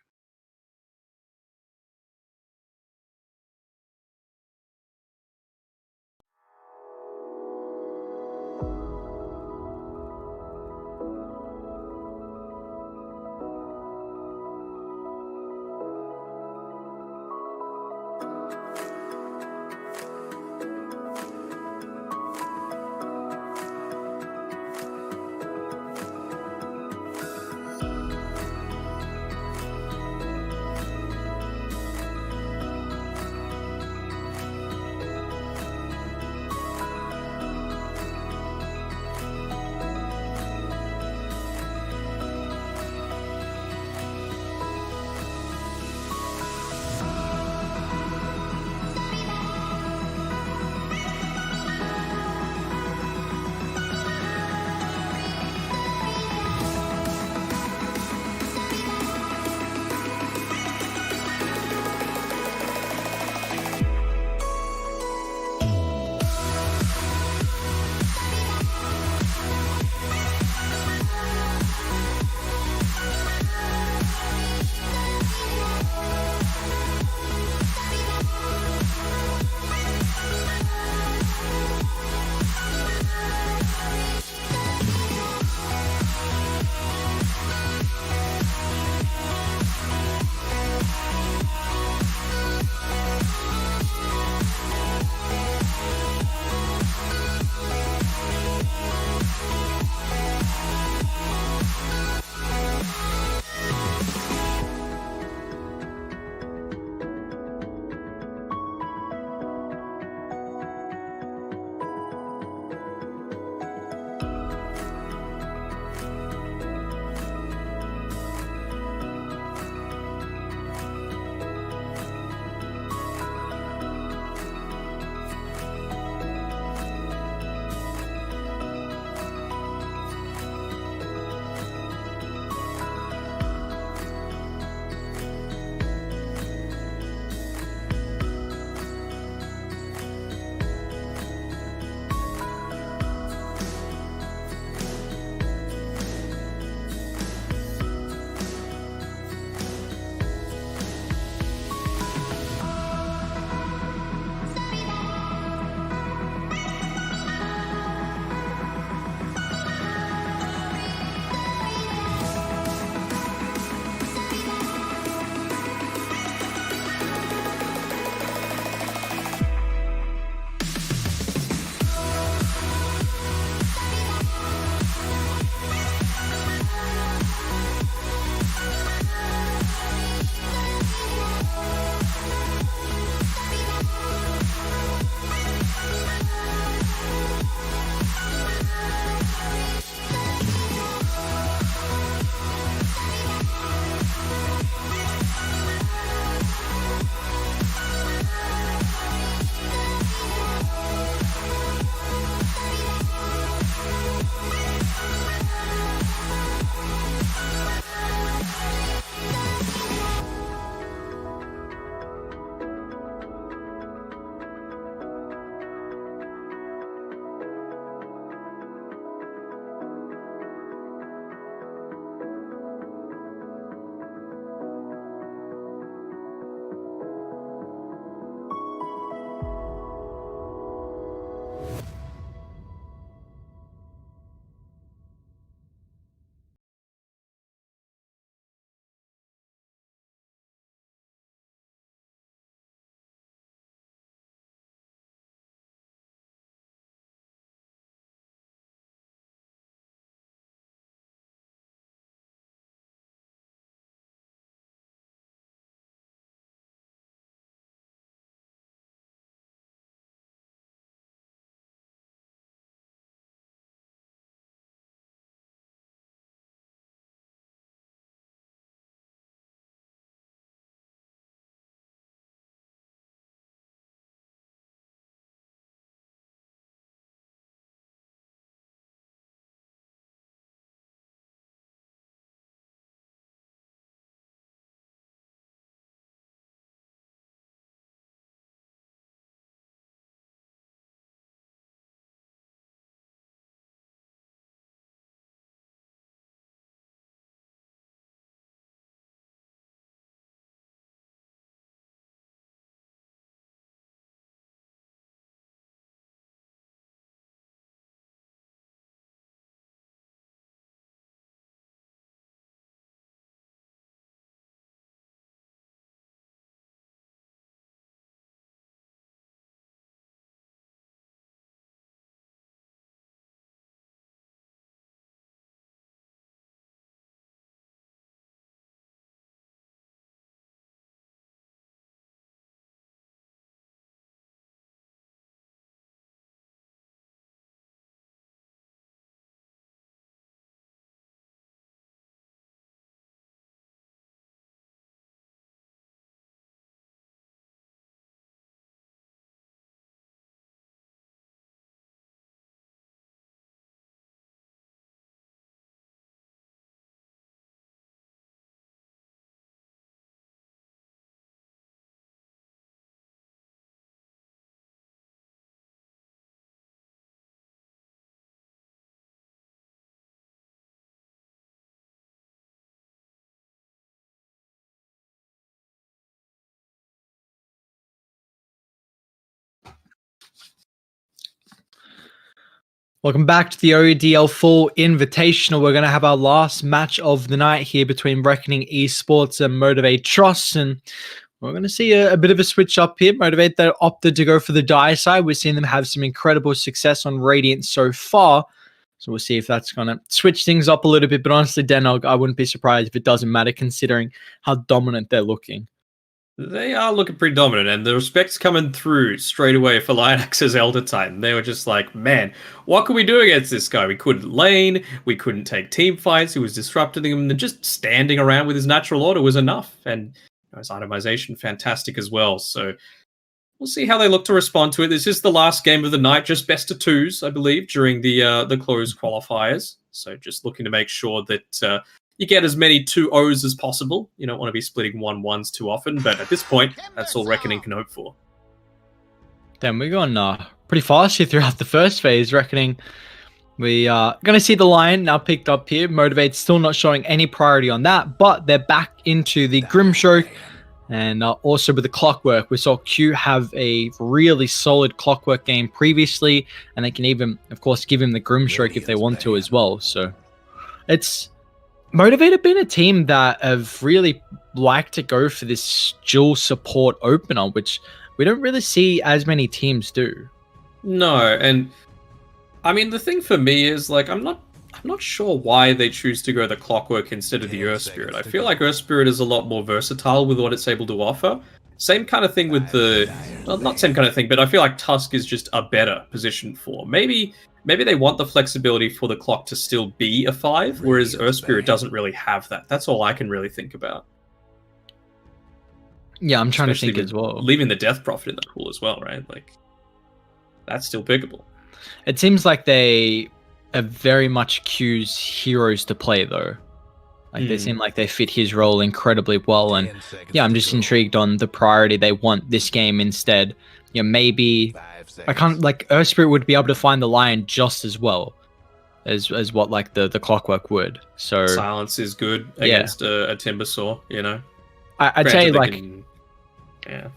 Welcome back to the OEDL Full Invitational. We're going to have our last match of the night here between Reckoning Esports and Motivate Trust, and we're going to see a bit of a switch up here. Motivate, they opted to go for the die side. We've seen them have some incredible success on Radiant so far, so we'll see if that's going to switch things up a little bit. But honestly, Denog, I wouldn't be surprised if it doesn't matter considering how dominant they're looking. They are looking pretty dominant, and the respect's coming through straight away for Lionax's Elder Titan. They were just like, man, what can we do against this guy? We couldn't lane, we couldn't take team fights, he was disrupting them, and just standing around with his natural order was enough. And his itemization, fantastic as well. So we'll see how they look to respond to it. This is the last game of the night, just best of twos, I believe, during the closed qualifiers. So just looking to make sure that you get as many 2-0s as possible. You don't want to be splitting 1-1s too often, but at this point, that's all Reckoning can hope for. Damn, we're going pretty fast here throughout the first phase. Reckoning, we are going to see the line now picked up here. Motivate still not showing any priority on that, but they're back into the Grimstroke, and also with the Clockwork. We saw Q have a really solid Clockwork game previously, and they can even, of course, give him the Grimstroke if they want to as well. So it's Motivate have been a team that have really liked to go for this dual support opener, which we don't really see as many teams do. No, and I mean the thing for me is like I'm not sure why they choose to go the Clockwork instead of the Earth Spirit. I feel like Earth Spirit is a lot more versatile with what it's able to offer. Same kind of thing with the, well, not same kind of thing, but I feel like Tusk is just a better position for. Maybe they want the flexibility for the clock to still be a 5, whereas Earth Spirit doesn't really have that. That's all I can really think about. Yeah, I'm trying Especially to think as well. Leaving the Death Prophet in the pool as well, right? Like, that's still pickable. It seems like they are very much Q's heroes to play, though. Like, they seem like they fit his role incredibly well, and yeah, I'm just intrigued on the priority they want this game instead. You know, maybe I can't, like, Earth Spirit would be able to find the Lion just as well as what like the Clockwork would. So Silence is good against a Timber Saw, you know. I'd say like yeah.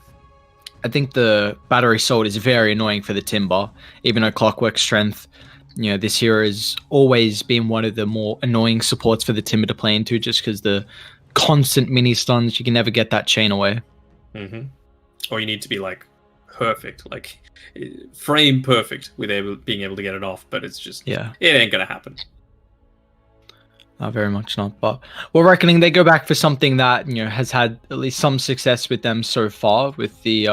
I think the Battery Sword is very annoying for the Timber, even though Clockwork Strength, you know, this hero has always been one of the more annoying supports for the Timber to play into, just because the constant mini stuns, you can never get that chain away. Or you need to be like perfect, like frame perfect with being able to get it off, but it's just, it ain't gonna happen. Very much not, but we're reckoning they go back for something that, you know, has had at least some success with them so far, with the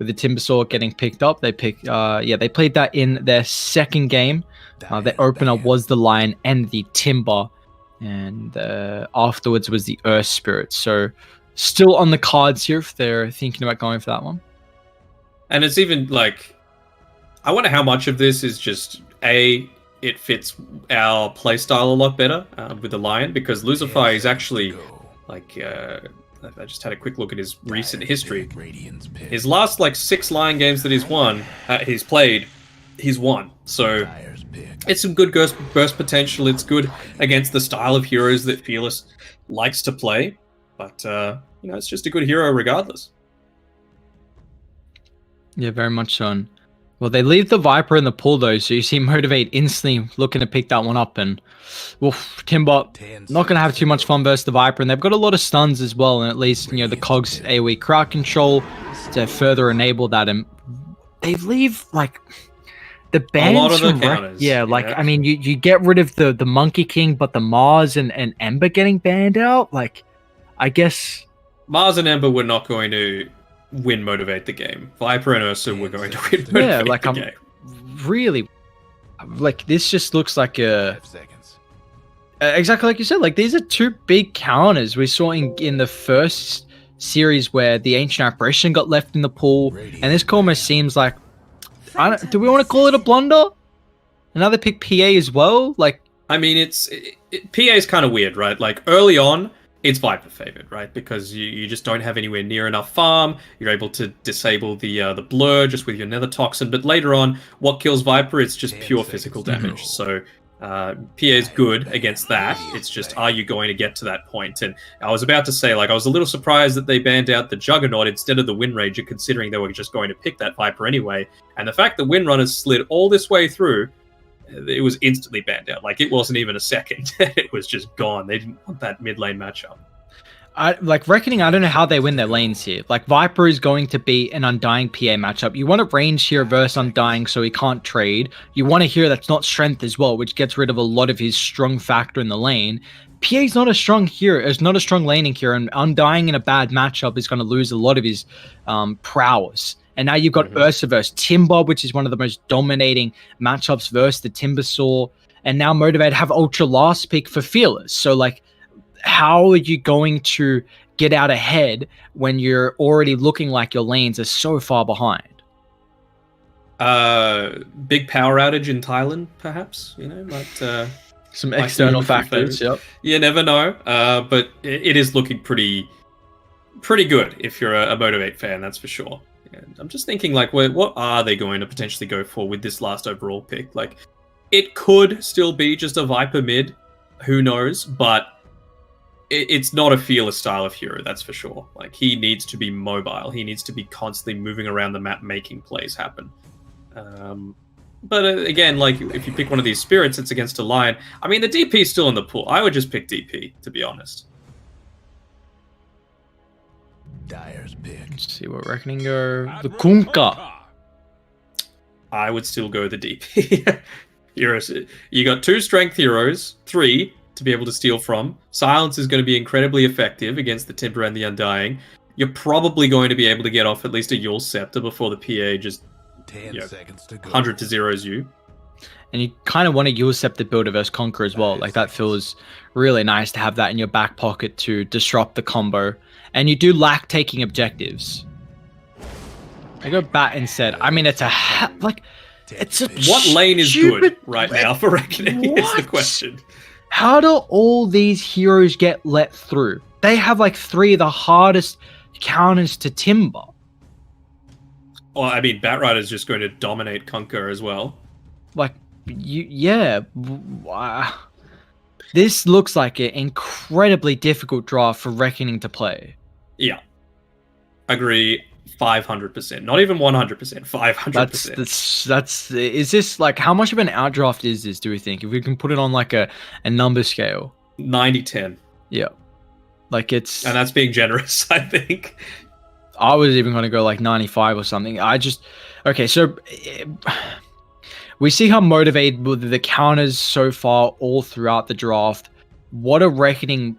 Timbersaw getting picked up. They picked, they played that in their second game. The opener was the Lion and the Timber, and afterwards was the Earth Spirit. So still on the cards here if they're thinking about going for that one. And it's even like, I wonder how much of this is just it fits our playstyle a lot better with the Lion, because Lucifer is actually like I just had a quick look at his recent history. His last like 6 Lion games that he's played, he's won. So it's some good burst potential. It's good against the style of heroes that Fearless likes to play, but you know, it's just a good hero regardless. Yeah, very much so. Well, they leave the Viper in the pool, though, so you see Motivate instantly looking to pick that one up, and Timber not going to have too much fun versus the Viper, and they've got a lot of stuns as well, and at least, you know, the Cogs AoE crowd control to further enable that, and they leave, like, the bans a lot of the from counters. I mean, you get rid of the Monkey King, but the Mars and Ember getting banned out, like, I guess Mars and Ember were not going to win Motivate the game. Viper and Ursa were going to win Motivate the game. Really, like, this just looks like exactly like you said, like, these are 2 big counters we saw in the first series where the Ancient Apparition got left in the pool, and this almost seems like, do we want to call it a blunder? Another pick PA as well? Like, I mean, PA is kind of weird, right? Like, early on, it's Viper favored, right? Because you just don't have anywhere near enough farm. You're able to disable the blur just with your Nether Toxin. But later on, what kills Viper? It's just pure physical damage. So PA is good against that. It's just, are you going to get to that point? And I was about to say, like, I was a little surprised that they banned out the Juggernaut instead of the Windranger, considering they were just going to pick that Viper anyway. And the fact that Windrunners slid all this way through, it was instantly banned out. Like, it wasn't even a second. It was just gone. They didn't want that mid lane matchup. Reckoning, I don't know how they win their lanes here. Like, Viper is going to be an Undying PA matchup. You want a range hero versus Undying so he can't trade. You want a hero that's not strength as well, which gets rid of a lot of his strong factor in the lane. PA is not a strong hero. It's not a strong laning hero, and Undying in a bad matchup is going to lose a lot of his prowess. And now you've got Ursa versus Timber, which is one of the most dominating matchups versus the Timbersaw. And now Motivate have Ultra last pick for Fearless. So, like, how are you going to get out ahead when you're already looking like your lanes are so far behind? Big power outage in Thailand, perhaps. Might some external factors. Yep. You never know. But it is looking pretty good if you're a Motivate fan. That's for sure. And I'm just thinking, like, what are they going to potentially go for with this last overall pick? Like, it could still be just a Viper mid. Who knows? But it's not a Fearless style of hero, that's for sure. Like, he needs to be mobile. He needs to be constantly moving around the map, making plays happen. But again, like, if you pick one of these spirits, it's against a Lion. I mean, the DP is still in the pool. I would just pick DP, to be honest. Dyer's pick. Let's see what Reckoning go. The Kumka. I would still go the DP. You got 2 strength heroes, 3 to be able to steal from. Silence is going to be incredibly effective against the Timber and the Undying. You're probably going to be able to get off at least a Yule Scepter before the PA just 10 seconds to go. 100 to 0s you. And you kind of want a Yule Scepter builder versus Conquer as well. Like, that feels really nice to have that in your back pocket to disrupt the combo. And you do lack taking objectives. I go bat instead. I mean, it's a what lane is good right now for Reckoning is the question. How do all these heroes get let through? They have like 3 of the hardest counters to Timber. Well, I mean, Batrider's just going to dominate Conquer as well. Like, this looks like an incredibly difficult draft for Reckoning to play. Yeah. Agree 500%. Not even 100%, 500%. That's is this, like, how much of an outdraft is this, do we think? If we can put it on like a number scale. 90-10. Yeah. Like, it's... And that's being generous, I think. I was even going to go like 95 or something. Okay, so we see how motivated with the counters so far all throughout the draft. What are Reckoning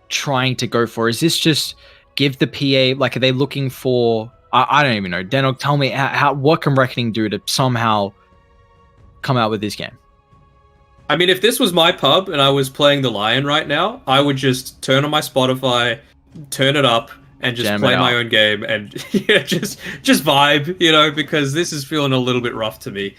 trying to go for? Is this just give the PA, like, are they looking for... I don't even know. Denog, tell me, what can Reckoning do to somehow come out with this game? I mean, if this was my pub and I was playing the Lion right now, I would just turn on my Spotify, turn it up, and just play my own game and just vibe, because this is feeling a little bit rough to me.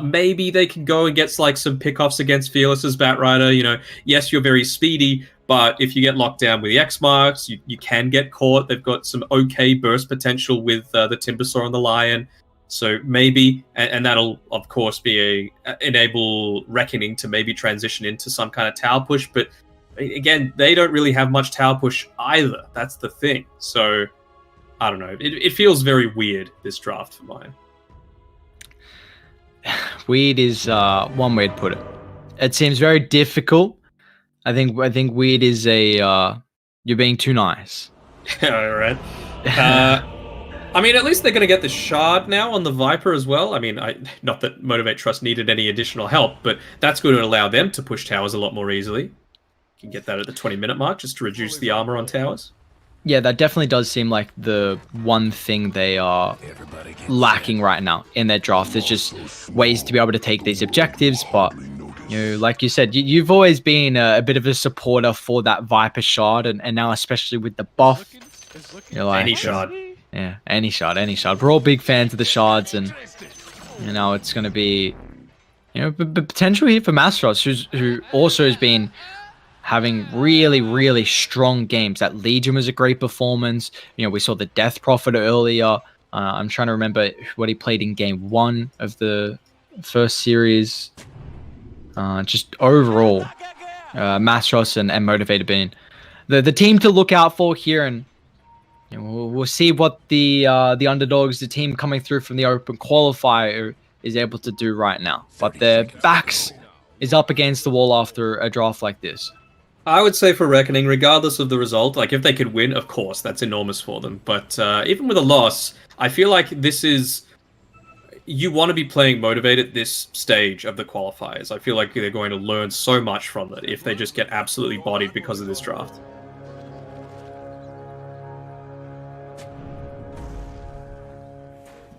Maybe they can go and get like some pickoffs against Fearless's Batrider. Yes, you're very speedy, but if you get locked down with the X marks, you can get caught. They've got some okay burst potential with the Timbersaw and the Lion. So maybe, and that'll of course be enable Reckoning to maybe transition into some kind of tower push. But again, they don't really have much tower push either. That's the thing. So I don't know. It feels very weird, this draft for mine. Weird is one way to put it. It seems very difficult. I think weird is you're being too nice. All right. I mean, at least they're going to get the shard now on the Viper as well. I mean, not that Motivate Trust needed any additional help, but that's going to allow them to push towers a lot more easily. You can get that at the 20-minute mark just to reduce the armor on towers. Yeah, that definitely does seem like the one thing they are lacking right now in their draft. There's just ways to be able to take these objectives, but like you said, you've always been a bit of a supporter for that Viper shard, and now especially with the buff, you're like, any shard. Yeah, any shard. We're all big fans of the shards, and it's going to be potential here for Mastros, who also has been having really, really strong games. That Legion was a great performance. We saw the Death Prophet earlier. I'm trying to remember what he played in game 1 of the first series. Just overall, Mastros and Motivated being the team to look out for here, and we'll see what the underdogs, the team coming through from the open qualifier, is able to do right now. But their backs is up against the wall after a draft like this. I would say for Reckoning, regardless of the result, like if they could win, of course, that's enormous for them. But even with a loss, I feel like this is... You want to be playing motivated this stage of the qualifiers. I feel like they're going to learn so much from it if they just get absolutely bodied because of this draft.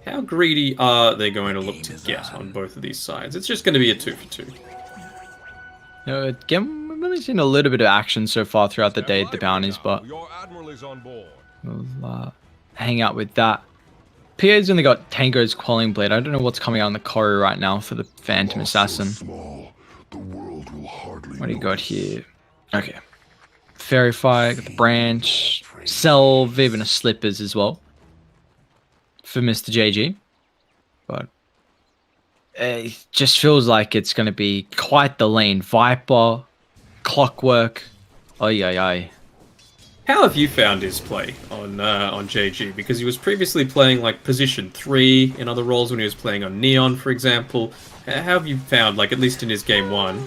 How greedy are they going to look to get on both of these sides? It's just going to be a 2 for 2. Again, we've only seen a little bit of action so far throughout the day at the bounties, but we'll hang out with that. PA's only got Tango's Quelling Blade. I don't know what's coming out in the Corey right now for the Phantom Assassin. What do you got here? Okay. Fairy Fire, got the Branch, Salve, even a Slippers as well for Mr. JG. But it just feels like it's going to be quite the lane. Viper, Clockwork, ay. How have you found his play on JG? Because he was previously playing like position 3 in other roles when he was playing on Neon, for example. How have you found, like at least in his game 1,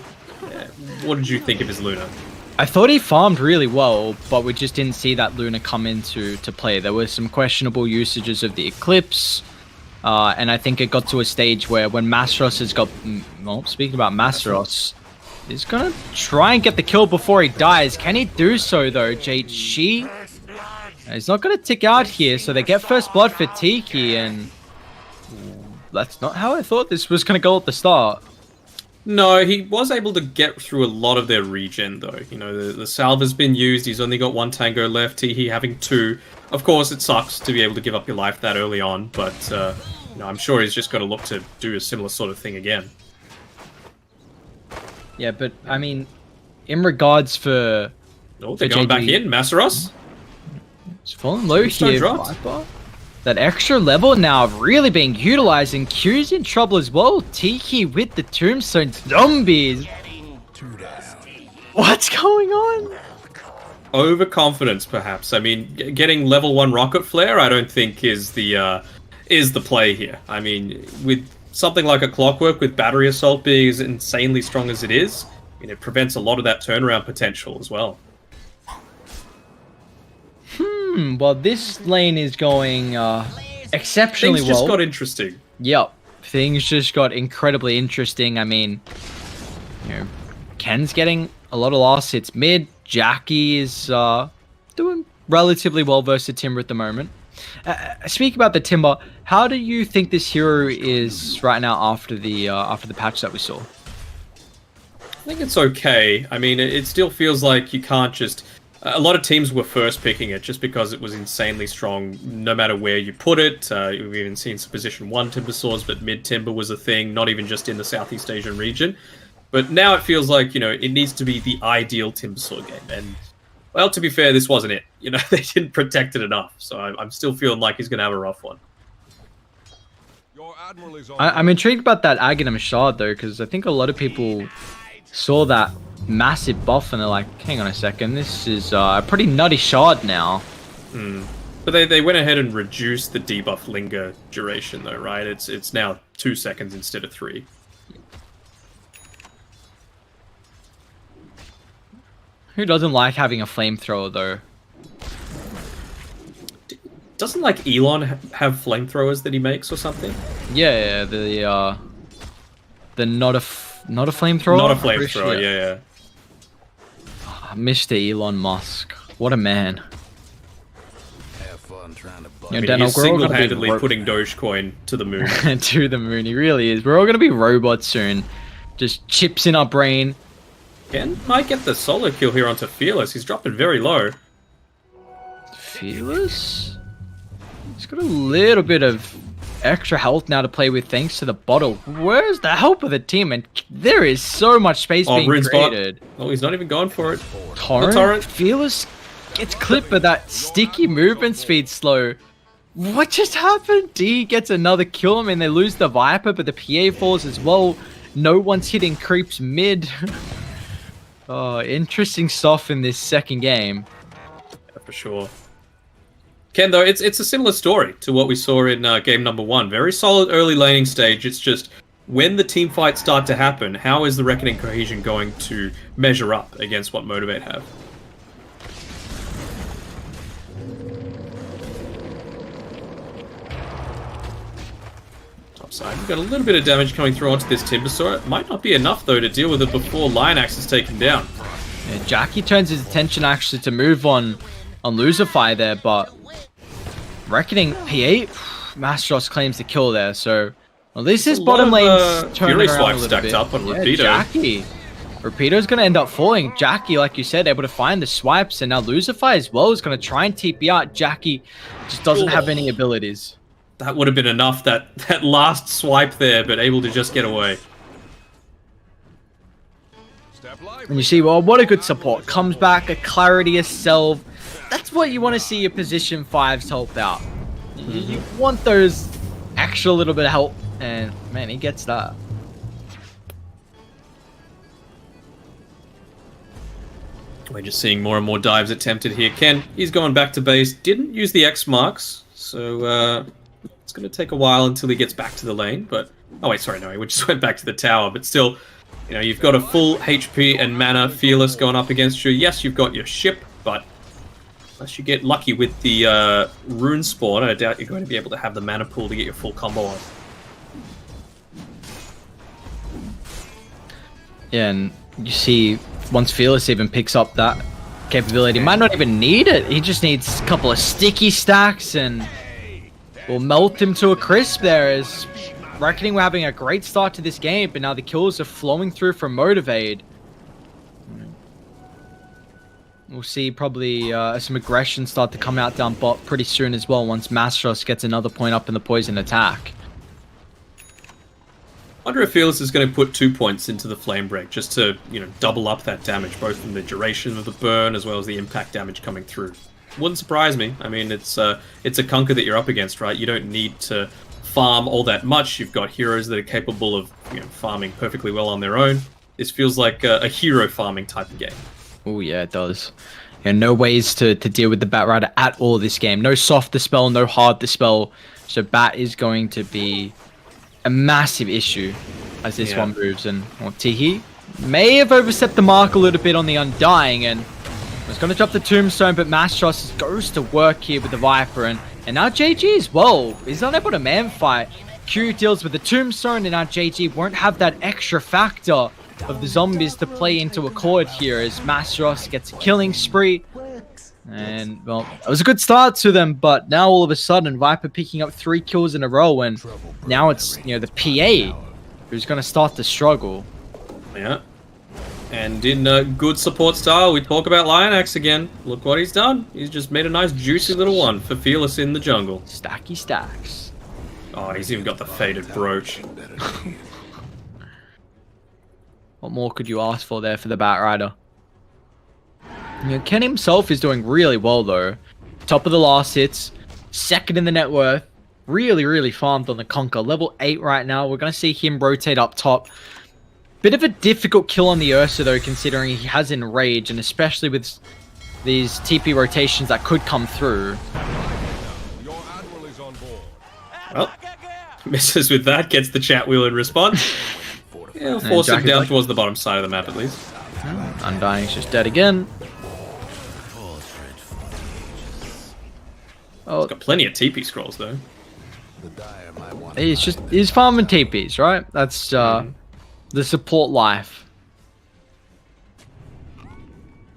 what did you think of his Luna? I thought he farmed really well, but we just didn't see that Luna come into play. There were some questionable usages of the Eclipse, and I think it got to a stage where when Masteros has got... Well, speaking about Masteros, he's gonna try and get the kill before he dies. Can he do so, though, JG? He's not gonna tick out here, so they get first blood for Tiki, and... That's not how I thought this was gonna go at the start. No, he was able to get through a lot of their regen, though. You know, the salve has been used. He's only got 1 tango left. He having 2. Of course, it sucks to be able to give up your life that early on, but you know, I'm sure he's just going to look to do a similar sort of thing again. Yeah, but I mean, in regards for... Oh, they're going back in. Masteros? It's falling low here, Viper. That extra level now really being utilized, and Q's in trouble as well. Tiki with the Tombstone Zombies. What's going on? Overconfidence, perhaps. I mean, getting level 1 rocket flare, I don't think is the play here. I mean, with something like a Clockwork with battery assault being as insanely strong as it is, I mean, it prevents a lot of that turnaround potential as well. Well, this lane is going exceptionally well. Things just got interesting. Yep, things just got incredibly interesting. I mean, you know, Ken's getting a lot of loss hits mid. Jackie is doing relatively well versus Timber at the moment. Speaking about the Timber, how do you think this hero is right now after the patch that we saw? I think it's okay. I mean, it still feels like you can't just... A lot of teams were first picking it just because it was insanely strong, no matter where you put it. We've even seen some position 1 Timber swords, but mid Timber was a thing, not even just in the Southeast Asian region. But now it feels like, you know, it needs to be the ideal Timber sword game. And, well, to be fair, this wasn't it. You know, they didn't protect it enough. So I'm still feeling like he's going to have a rough one. I'm intrigued about that Aghanim shard, though, because I think a lot of people saw that massive buff and they're like, hang on a second, this is a pretty nutty shard now. But they went ahead and reduced the debuff linger duration, though, right? It's now 2 seconds instead of 3. Who doesn't like having a flamethrower, though? Doesn't, like, Elon have flamethrowers that he makes or something? Yeah, the not a flamethrower? Not a flamethrower, yeah. Mr. Elon Musk. What a man. Have fun trying to I mean, he's single-handedly putting Dogecoin to the moon. To the moon, he really is. We're all going to be robots soon. Just chips in our brain. Ken might get the solo kill here onto Fearless. He's dropping very low. Fearless? He's got a little bit of extra health now to play with thanks to the bottle. Where's the help of the team? And there is so much space being created. Oh, he's not even going for it. Torrent? Fearless gets clipped by that sticky movement speed slow. What just happened? D gets another kill. I mean, they lose the Viper, but the PA falls as well. No one's hitting creeps mid. Oh, interesting stuff in this second game. Yeah, for sure. Ken, though, it's a similar story to what we saw in game number 1. Very solid early laning stage. It's just when the team fights start to happen, how is the Reckoning Cohesion going to measure up against what Motivate have? Topside, we've got a little bit of damage coming through onto this Timbersaw. It might not be enough, though, to deal with it before Lionax is taken down. Yeah, Jackie turns his attention actually to move on Lucifer there, but Reckoning P8, Mastros claims the kill there, so well, this is bottom lane's turning around a little bit. Up on Rapido. Jackie. Rapido's going to end up falling. Jackie, like you said, able to find the swipes, and now Lucifer as well is going to try and TP out. Jackie just doesn't have any abilities. That would have been enough, that last swipe there, but able to just get away. And you see, well, what a good support. Comes back, a clarity, a self. That's what you want to see your position 5s help out. You want those extra little bit of help, and man, he gets that. We're just seeing more and more dives attempted here. Ken, he's going back to base. Didn't use the X marks, so it's going to take a while until he gets back to the lane. But oh wait, sorry, no, he just went back to the tower. But still, you know, you've got a full HP and mana Fearless going up against you. Yes, you've got your ship, but unless you get lucky with the rune spawn, I doubt you're going to be able to have the mana pool to get your full combo on. Yeah, and you see, once Fearless even picks up that capability, might not even need it. He just needs a couple of sticky stacks and will melt him to a crisp there. As Reckoning we're having a great start to this game, but now the kills are flowing through from Motivate. We'll see probably some aggression start to come out down bot pretty soon as well once Mastros gets another point up in the poison attack. I wonder if Fearless is going to put 2 points into the Flame Break just to, you know, double up that damage, both from the duration of the burn as well as the impact damage coming through. Wouldn't surprise me. I mean, it's a Kunkka that you're up against, right? You don't need to farm all that much. You've got heroes that are capable of, you know, farming perfectly well on their own. This feels like a hero farming type of game. Oh yeah, it does. And no ways to deal with the Bat Rider at all this game. No soft dispel, no hard dispel. So Bat is going to be a massive issue as this one moves. And well, Tihi may have overstepped the mark a little bit on the Undying and was going to drop the Tombstone, but Mastros goes to work here with the Viper. And now JG as well. He's unable to man fight. Q deals with the Tombstone, and now JG won't have that extra factor of the zombies to play into Accord here as Mastros gets a killing spree. And, well, it was a good start to them, but now all of a sudden, Viper picking up 3 kills in a row, and now it's, you know, the PA who's going to start to struggle. Yeah. And in good support style, we talk about Lionax again. Look what he's done. He's just made a nice juicy little one for Fearless in the jungle. Stacky stacks. Oh, he's even got the faded brooch. What more could you ask for there for the Bat Rider? You know, Ken himself is doing really well though. Top of the last hits, second in the net worth. Really farmed on the Conquer. Level 8 right now. We're going to see him rotate up top. Bit of a difficult kill on the Ursa though, considering he has Enrage, and especially with these TP rotations that could come through. Well, misses with that, gets the chat wheel in response. Yeah, we'll force him down towards the bottom side of the map at least. Undying's just dead again. Oh, he's got plenty of TP scrolls though. He's farming TPs, right? That's the support life.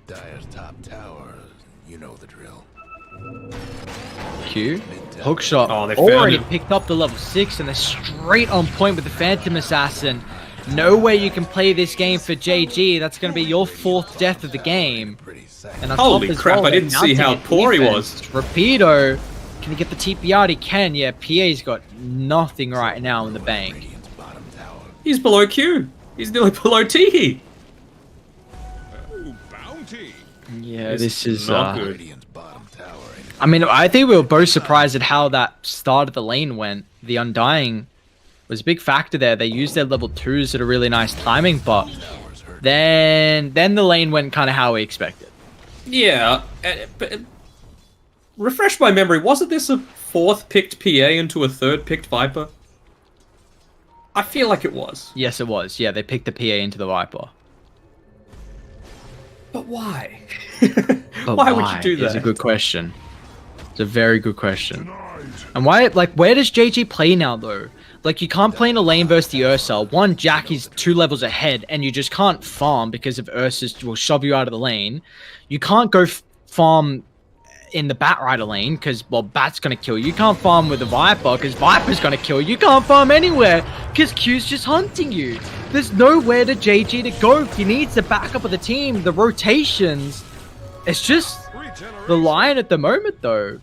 Dire's top tower, you know the drill. Q. Hookshot. Oh, they already picked up the level 6 and they're straight on point with the Phantom Assassin. No way you can play this game for JG. That's going to be your 4th death of the game. And holy crap, I didn't see how poor he was. Rapido. Can he get the TP out? He can. Yeah, PA's got nothing right now in the bank. He's below Q. He's nearly below Tihi. Yeah, this is not good. I mean, I think we were both surprised at how that start of the lane went. The Undying was a big factor there. They used their level 2s at a really nice timing, but then the lane went kind of how we expected. Yeah, but refresh my memory. Wasn't this a 4th picked PA into a 3rd picked Viper? I feel like it was. Yes, it was. Yeah, they picked the PA into the Viper. But why? But why would you do that? It's a good question. It's a very good question. And why, like, where does JG play now, though? Like, you can't play in a lane versus the Ursa. One, Jackie's 2 levels ahead, and you just can't farm because of Ursa's will shove you out of the lane. You can't go farm in the Bat Rider lane because, well, Bat's going to kill you. You can't farm with the Viper because Viper's going to kill you. You can't farm anywhere because Q's just hunting you. There's nowhere to JG to go. He needs the backup of the team, the rotations. It's just the line at the moment, though.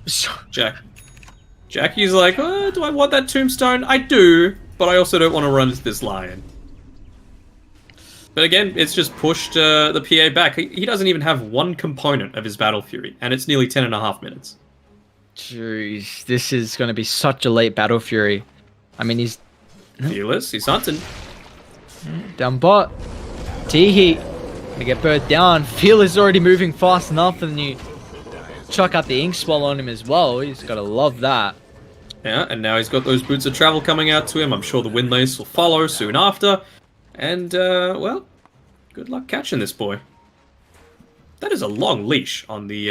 Jackie's like, oh, do I want that tombstone? I do, but I also don't want to run into this lion. But again, it's just pushed the PA back. He doesn't even have one component of his Battle Fury, and it's nearly 10.5 minutes. Jeez, this is going to be such a late Battle Fury. I mean, he's... Fearless, he's hunting. Down bot. T-Heat. Gonna get bird down. Fearless is already moving fast enough, and you chuck out the Ink Swell on him as well. He's got to love that. Yeah, and now he's got those Boots of Travel coming out to him. I'm sure the Windlace will follow soon after. And, well, good luck catching this boy. That is a long leash on the,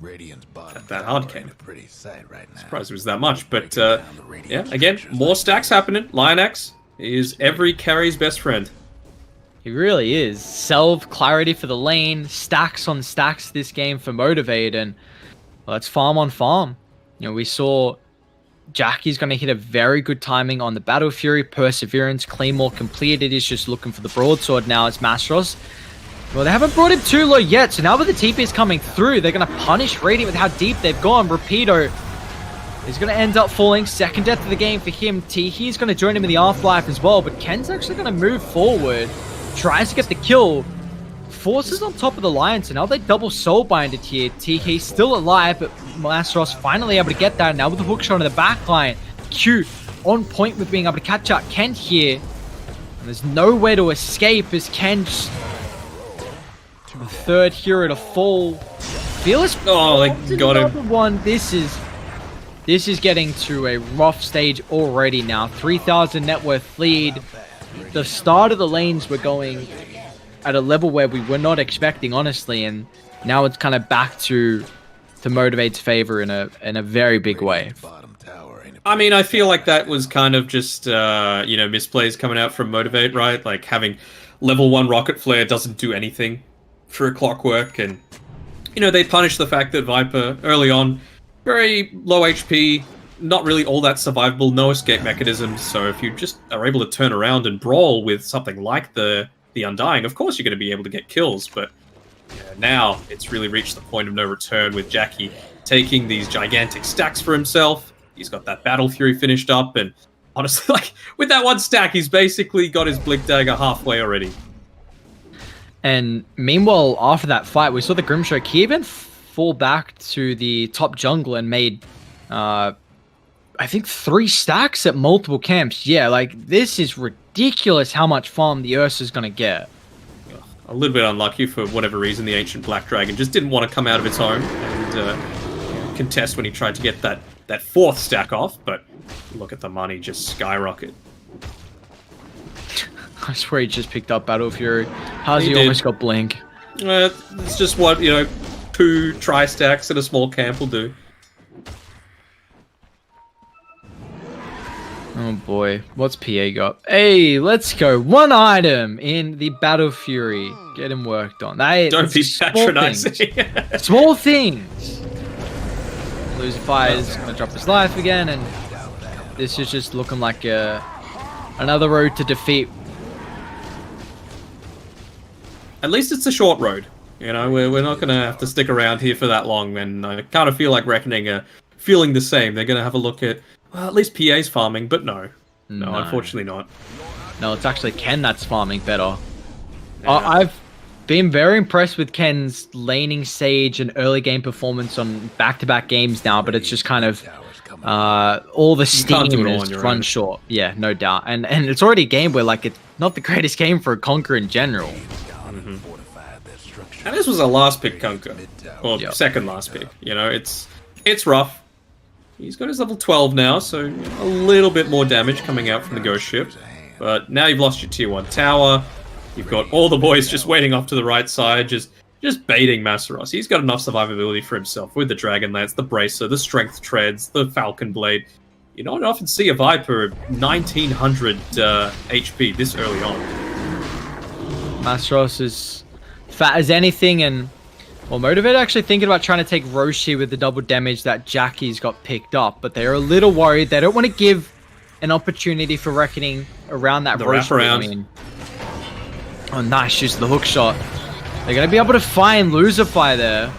that hard cannon. Pretty sight right now. Surprised it was that much, but, yeah, again, more stacks happening. Lion X is every carry's best friend. He really is. Salve, clarity for the lane, stacks on stacks this game for Motivate, and well, it's farm on farm. You know, we saw Jackie's going to hit a very good timing on the Battle Fury, Perseverance, Claymore completed. He's just looking for the Broadsword now. It's Mastros. Well, they haven't brought him too low yet, so now with the TP is coming through, they're going to punish Radiant with how deep they've gone. Rapido is going to end up falling. Second death of the game for him. He's going to join him in the Afterlife as well, but Ken's actually going to move forward. Tries to get the kill. Forces on top of the Lion, so now they double soulbind it here. TK still alive, but Mastros finally able to get that. Now with the hookshot on the back line. Q on point with being able to catch out Ken here. And there's nowhere to escape as Ken just... the 3rd hero to fall. Fearless. Oh, they got him. One. This is getting to a rough stage already now. 3,000 net worth lead. The start of the lanes were going at a level where we were not expecting, honestly, and now it's kind of back to Motivate's favor in a very big way. I mean, I feel like that was kind of just you know, misplays coming out from Motivate, right? Like having level 1 Rocket Flare doesn't do anything for a Clockwork, and you know, they punished the fact that Viper early on very low HP. Not really all that survivable, no escape mechanisms, so if you just are able to turn around and brawl with something like the Undying, of course you're going to be able to get kills, but now it's really reached the point of no return with Jackie taking these gigantic stacks for himself. He's got that Battle Fury finished up, and honestly, like, with that one stack, he's basically got his Blink Dagger halfway already. And meanwhile, after that fight, we saw the Grimstroke. He even fall back to the top jungle and made... I think 3 stacks at multiple camps. Yeah, like, this is ridiculous how much farm the Ursa's going to get. A little bit unlucky for whatever reason. The Ancient Black Dragon just didn't want to come out of its home and contest when he tried to get that 4th stack off, but look at the money just skyrocket. I swear he just picked up Battle Fury. How's he almost got Blink? It's just what, you know, 2 tri-stacks in a small camp will do. Oh boy, what's PA got? Hey, let's go. 1 item in the Battle Fury. Get him worked on. Don't be patronizing. Small things. Lucify is going to drop his life again, and this is just looking like another road to defeat. At least it's a short road. You know, we're not going to have to stick around here for that long, and I kind of feel like Reckoning are feeling the same. They're going to have a look at, well, at least PA's farming, but no, unfortunately not. No, it's actually Ken that's farming better. Yeah. I've been very impressed with Ken's laning Sage and early game performance on back-to-back games now, but it's just kind of all the steam is run short. Yeah, no doubt. And it's already a game where, like, it's not the greatest game for a Conqueror in general. And this was a last pick Conqueror, or second last pick. You know, it's It's rough. He's got his level 12 now, so a little bit more damage coming out from the Ghost Ship. But now you've lost your tier 1 tower. You've got all the boys just waiting off to the right side, just baiting Masaros. He's got enough survivability for himself with the Dragon Lance, the Bracer, the Strength Treads, the Falcon Blade. You don't often see a Viper 1900 HP this early on. Masaros is fat as anything, and well, Motivate actually thinking about trying to take Roshi with the double damage that Jackie's got picked up, but they're a little worried. They don't want to give an opportunity for Reckoning around that wraparound. Oh, nice use of the hook shot. They're going to be able to find Lucifer there.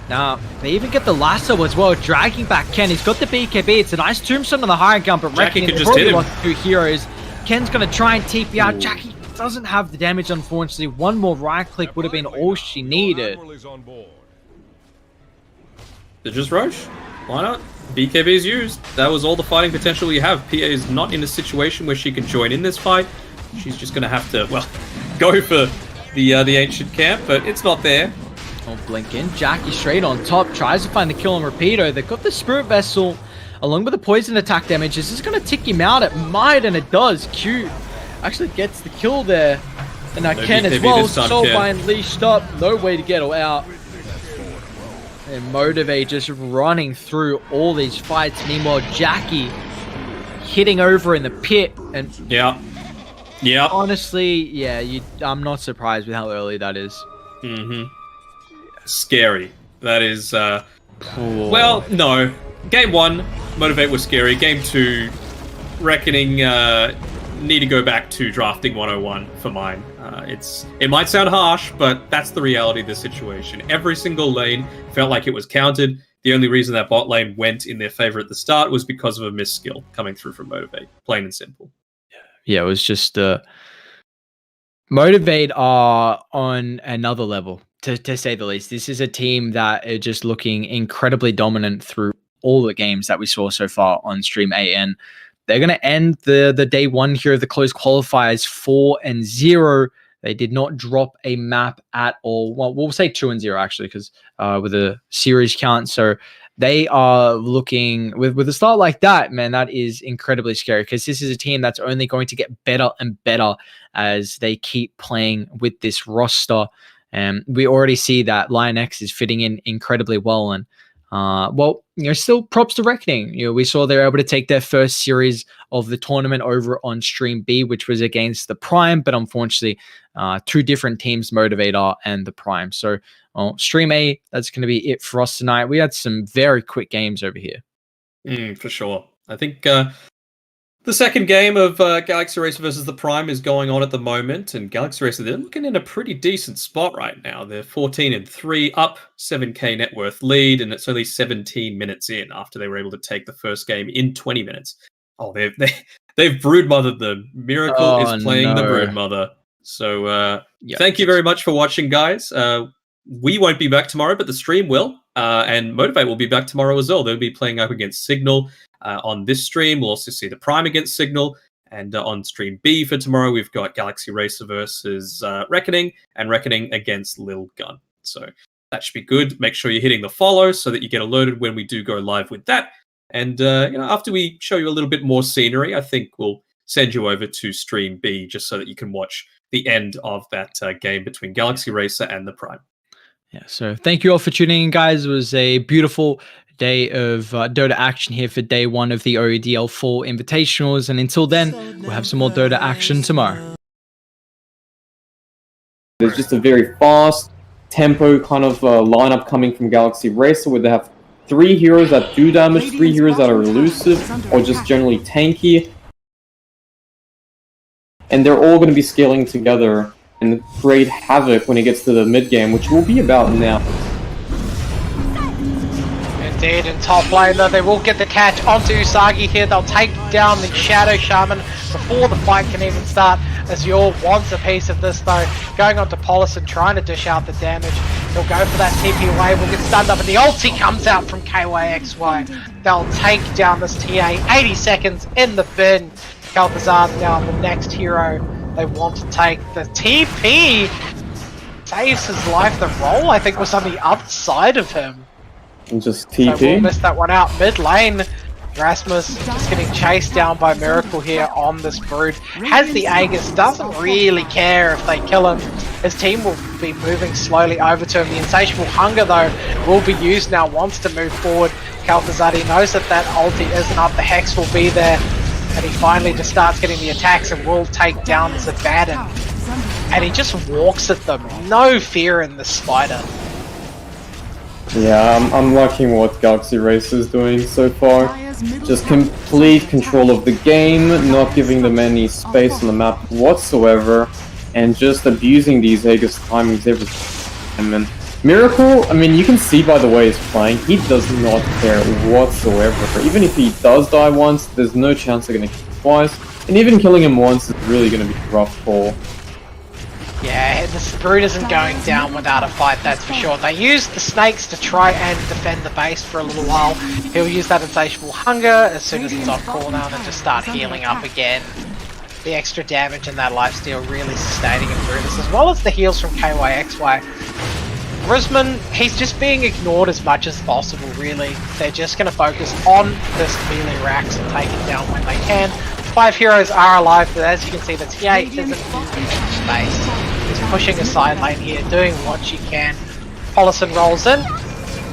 Now, they even get the lasso as well, dragging back Ken. He's got the BKB. It's a nice tombstone on the high ground, but Reckoning could just hit him. Lost 2 heroes. Ken's going to try and TP out. Jackie doesn't have the damage, unfortunately. One more right click would have been all she needed. They just rush. Why not? BKB is used. That was all the fighting potential you have. PA is not in a situation where she can join in this fight. She's just going to have to, well, go for the ancient camp, but it's not there. Oh, blink in. Jackie straight on top. Tries to find the kill on Rapido. They've got the Spirit Vessel along with the poison attack damage. Is this going to tick him out? It might, and it does. Q actually gets the kill there. And now Ken as well. Soulbind leashed up. No way to get her out. And Motivate just running through all these fights. Meanwhile, Jackie hitting over in the pit. And yeah. Honestly, yeah, I'm not surprised with how early that is. Scary. That is, well, no. Game 1, Motivate was scary. Game 2, Reckoning need to go back to drafting 101 for mine. It might sound harsh, but that's the reality of the situation. Every single lane felt like it was counted. The only reason that bot lane went in their favor at the start was because of a missed skill coming through from Motivate. Plain and simple. Yeah, it was just Motivate are on another level, to say the least. This is a team that are just looking incredibly dominant through all the games that we saw so far on Stream AN. They're going to end the day 1 here of the closed qualifiers 4-0. They did not drop a map at all. Well, we'll say 2-0 actually, because with a series count. So they are looking with a start like that, man, that is incredibly scary, because this is a team that's only going to get better and better as they keep playing with this roster. And we already see that Lion X is fitting in incredibly well. And well, still props to Reckoning. We saw they were able to take their first series of the tournament over on Stream B, which was against the Prime, but unfortunately, 2 different teams, Motivator and the Prime. So Stream A, that's going to be it for us tonight. We had some very quick games over here. For sure. I think the second game of Galaxy Racer versus the Prime is going on at the moment, and Galaxy Racer, they're looking in a pretty decent spot right now. They're 14-3, up 7k net worth lead, and it's only 17 minutes in after they were able to take the first game in 20 minutes. Oh, they've broodmothered them. Miracle is playing the broodmother. So thank you very much for watching, guys. We won't be back tomorrow, but the stream will, and Motivate will be back tomorrow as well. They'll be playing up against Signal. On this stream, we'll also see the Prime against Signal, and on Stream B for tomorrow, we've got Galaxy Racer versus Reckoning, and Reckoning against Lil Gun. So that should be good. Make sure you're hitting the follow so that you get alerted when we do go live with that. And after we show you a little bit more scenery, I think we'll send you over to Stream B just so that you can watch the end of that game between Galaxy Racer and the Prime. Yeah, so thank you all for tuning in, guys. It was a beautiful day of Dota action here for day 1 of the OEDL 4 Invitationals, and until then, we'll have some more Dota action tomorrow. There's just a very fast tempo kind of lineup coming from Galaxy Racer, where they have 3 heroes that do damage, 3 heroes that are elusive or just generally tanky, and they're all going to be scaling together and create havoc when it gets to the mid game, which will be about now. Indeed, in top lane though, they will get the catch onto Usagi here. They'll take down the Shadow Shaman before the fight can even start, as Yor wants a piece of this though. Going on to Polis and trying to dish out the damage. He'll go for that TP wave, will get stunned up, and the ulti comes out from KYXY. They'll take down this TA, 80 seconds in the bin. Calpazar now the next hero they want to take. The TP saves his life. The roll, I think, was on the other side of him. And just So we'll TP. miss that one out. Mid lane, Rasmus just getting chased down by Miracle here on this Brood. Has the Aegis, doesn't really care if they kill him. His team will be moving slowly over to him. The Insatiable Hunger though will be used now, wants to move forward. Kalfazadi knows that that ulti isn't up, the Hex will be there. And he finally just starts getting the attacks and will take down Zabadan. And he just walks at them. No fear in the Spider. Yeah, I'm liking what Galaxy Race is doing so far. Just complete control of the game, not giving them any space on the map whatsoever, and just abusing these Aegis timings every time. And Miracle, I mean, you can see by the way he's playing, he does not care whatsoever. Even if he does die once, there's no chance they're going to kill him twice, and even killing him once is really going to be a rough call. Yeah, this Brood isn't going down without a fight, that's for sure. They use the snakes to try and defend the base for a little while. He'll use that Insatiable Hunger as soon as it's off cooldown and just start healing up again. The extra damage and that lifesteal really sustaining Brutus, as well as the heals from KYXY. Risman, he's just being ignored as much as possible, really. They're just going to focus on this melee racks and take it down when they can. 5 heroes are alive, but as you can see, the TA isn't moving into space. He's pushing a side lane here, doing what she can. Polisson rolls in.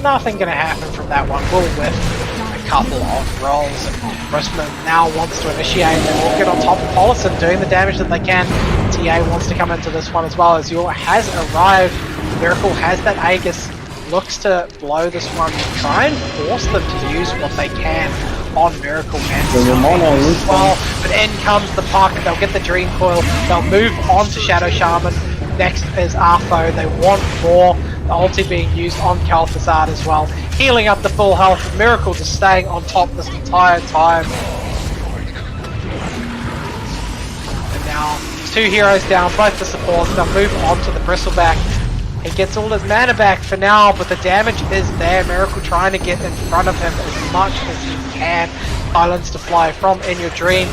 Nothing going to happen from that one. We'll whiff a couple of rolls. And Risman now wants to initiate and will get on top of Polisson, doing the damage that they can. TA wants to come into this one as well. Azure has arrived. Miracle has that Aegis. Looks to blow this one, try and force them to use what they can on Miracle and well, but in comes the puck, they'll get the Dream Coil, they'll move on to Shadow Shaman. Next is Artho, they want more. The ulti being used on Kalfazad as well, healing up the full health. Miracle just staying on top this entire time. And now 2 heroes down, both the supports, they'll move on to the Bristleback. He gets all his mana back for now, but the damage is there. Miracle trying to get in front of him as much as he can. Islands to fly from In Your Dream,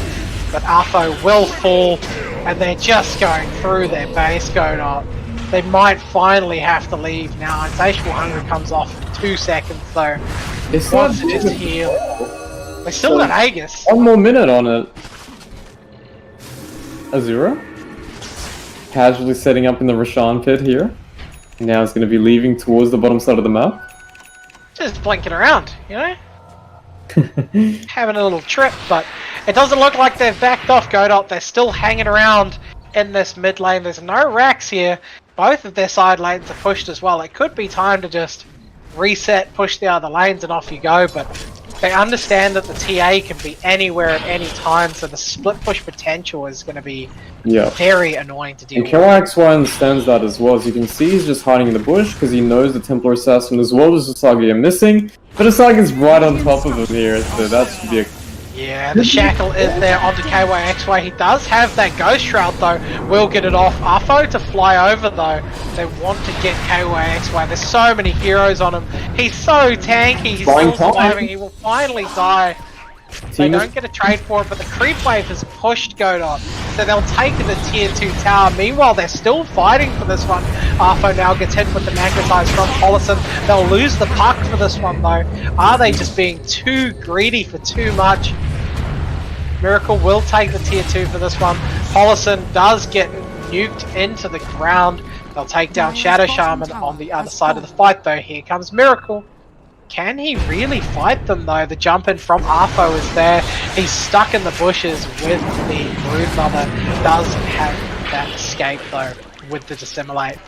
but Artho will fall, and they're just going through their base Godot. They might finally have to leave now. Insatiable Hunger comes off in 2 seconds though. It's Wants to just heal. They still got Aegis. 1 more minute on it. Azura? Casually setting up in the Roshan pit here. Now it's going to be leaving towards the bottom side of the map. Just blinking around, you know? Having a little trip, but it doesn't look like they've backed off Godot. They're still hanging around in this mid lane. There's no racks here. Both of their side lanes are pushed as well. It could be time to just reset, push the other lanes, and off you go, but they understand that the TA can be anywhere at any time, so the split push potential is going to be very annoying to deal with. And KYXY understands that as well. As you can see, he's just hiding in the bush because he knows the Templar Assassin as well as Usagi are missing. But Usagi's right on top of him here, so that should be a... Yeah, the shackle is there onto KYXY. He does have that Ghost Shroud though. Will get it off. Artho to fly over though. They want to get KYXY. There's so many heroes on him. He's so tanky. He's still surviving. He will finally die. They don't get a trade for it, but the creep wave has pushed Godot. So they'll take the tier 2 tower. Meanwhile, they're still fighting for this one. Artho now gets hit with the Magnetize from Polisson. They'll lose the puck for this one though. Are they just being too greedy for too much? Miracle will take the tier 2 for this one. Polisson does get nuked into the ground. They'll take down Shadow Shaman on the other side of the fight though. Here comes Miracle. Can he really fight them though? The jump in from Artho is there. He's stuck in the bushes with the Broodmother. Does have that escape though with the Dissimulate.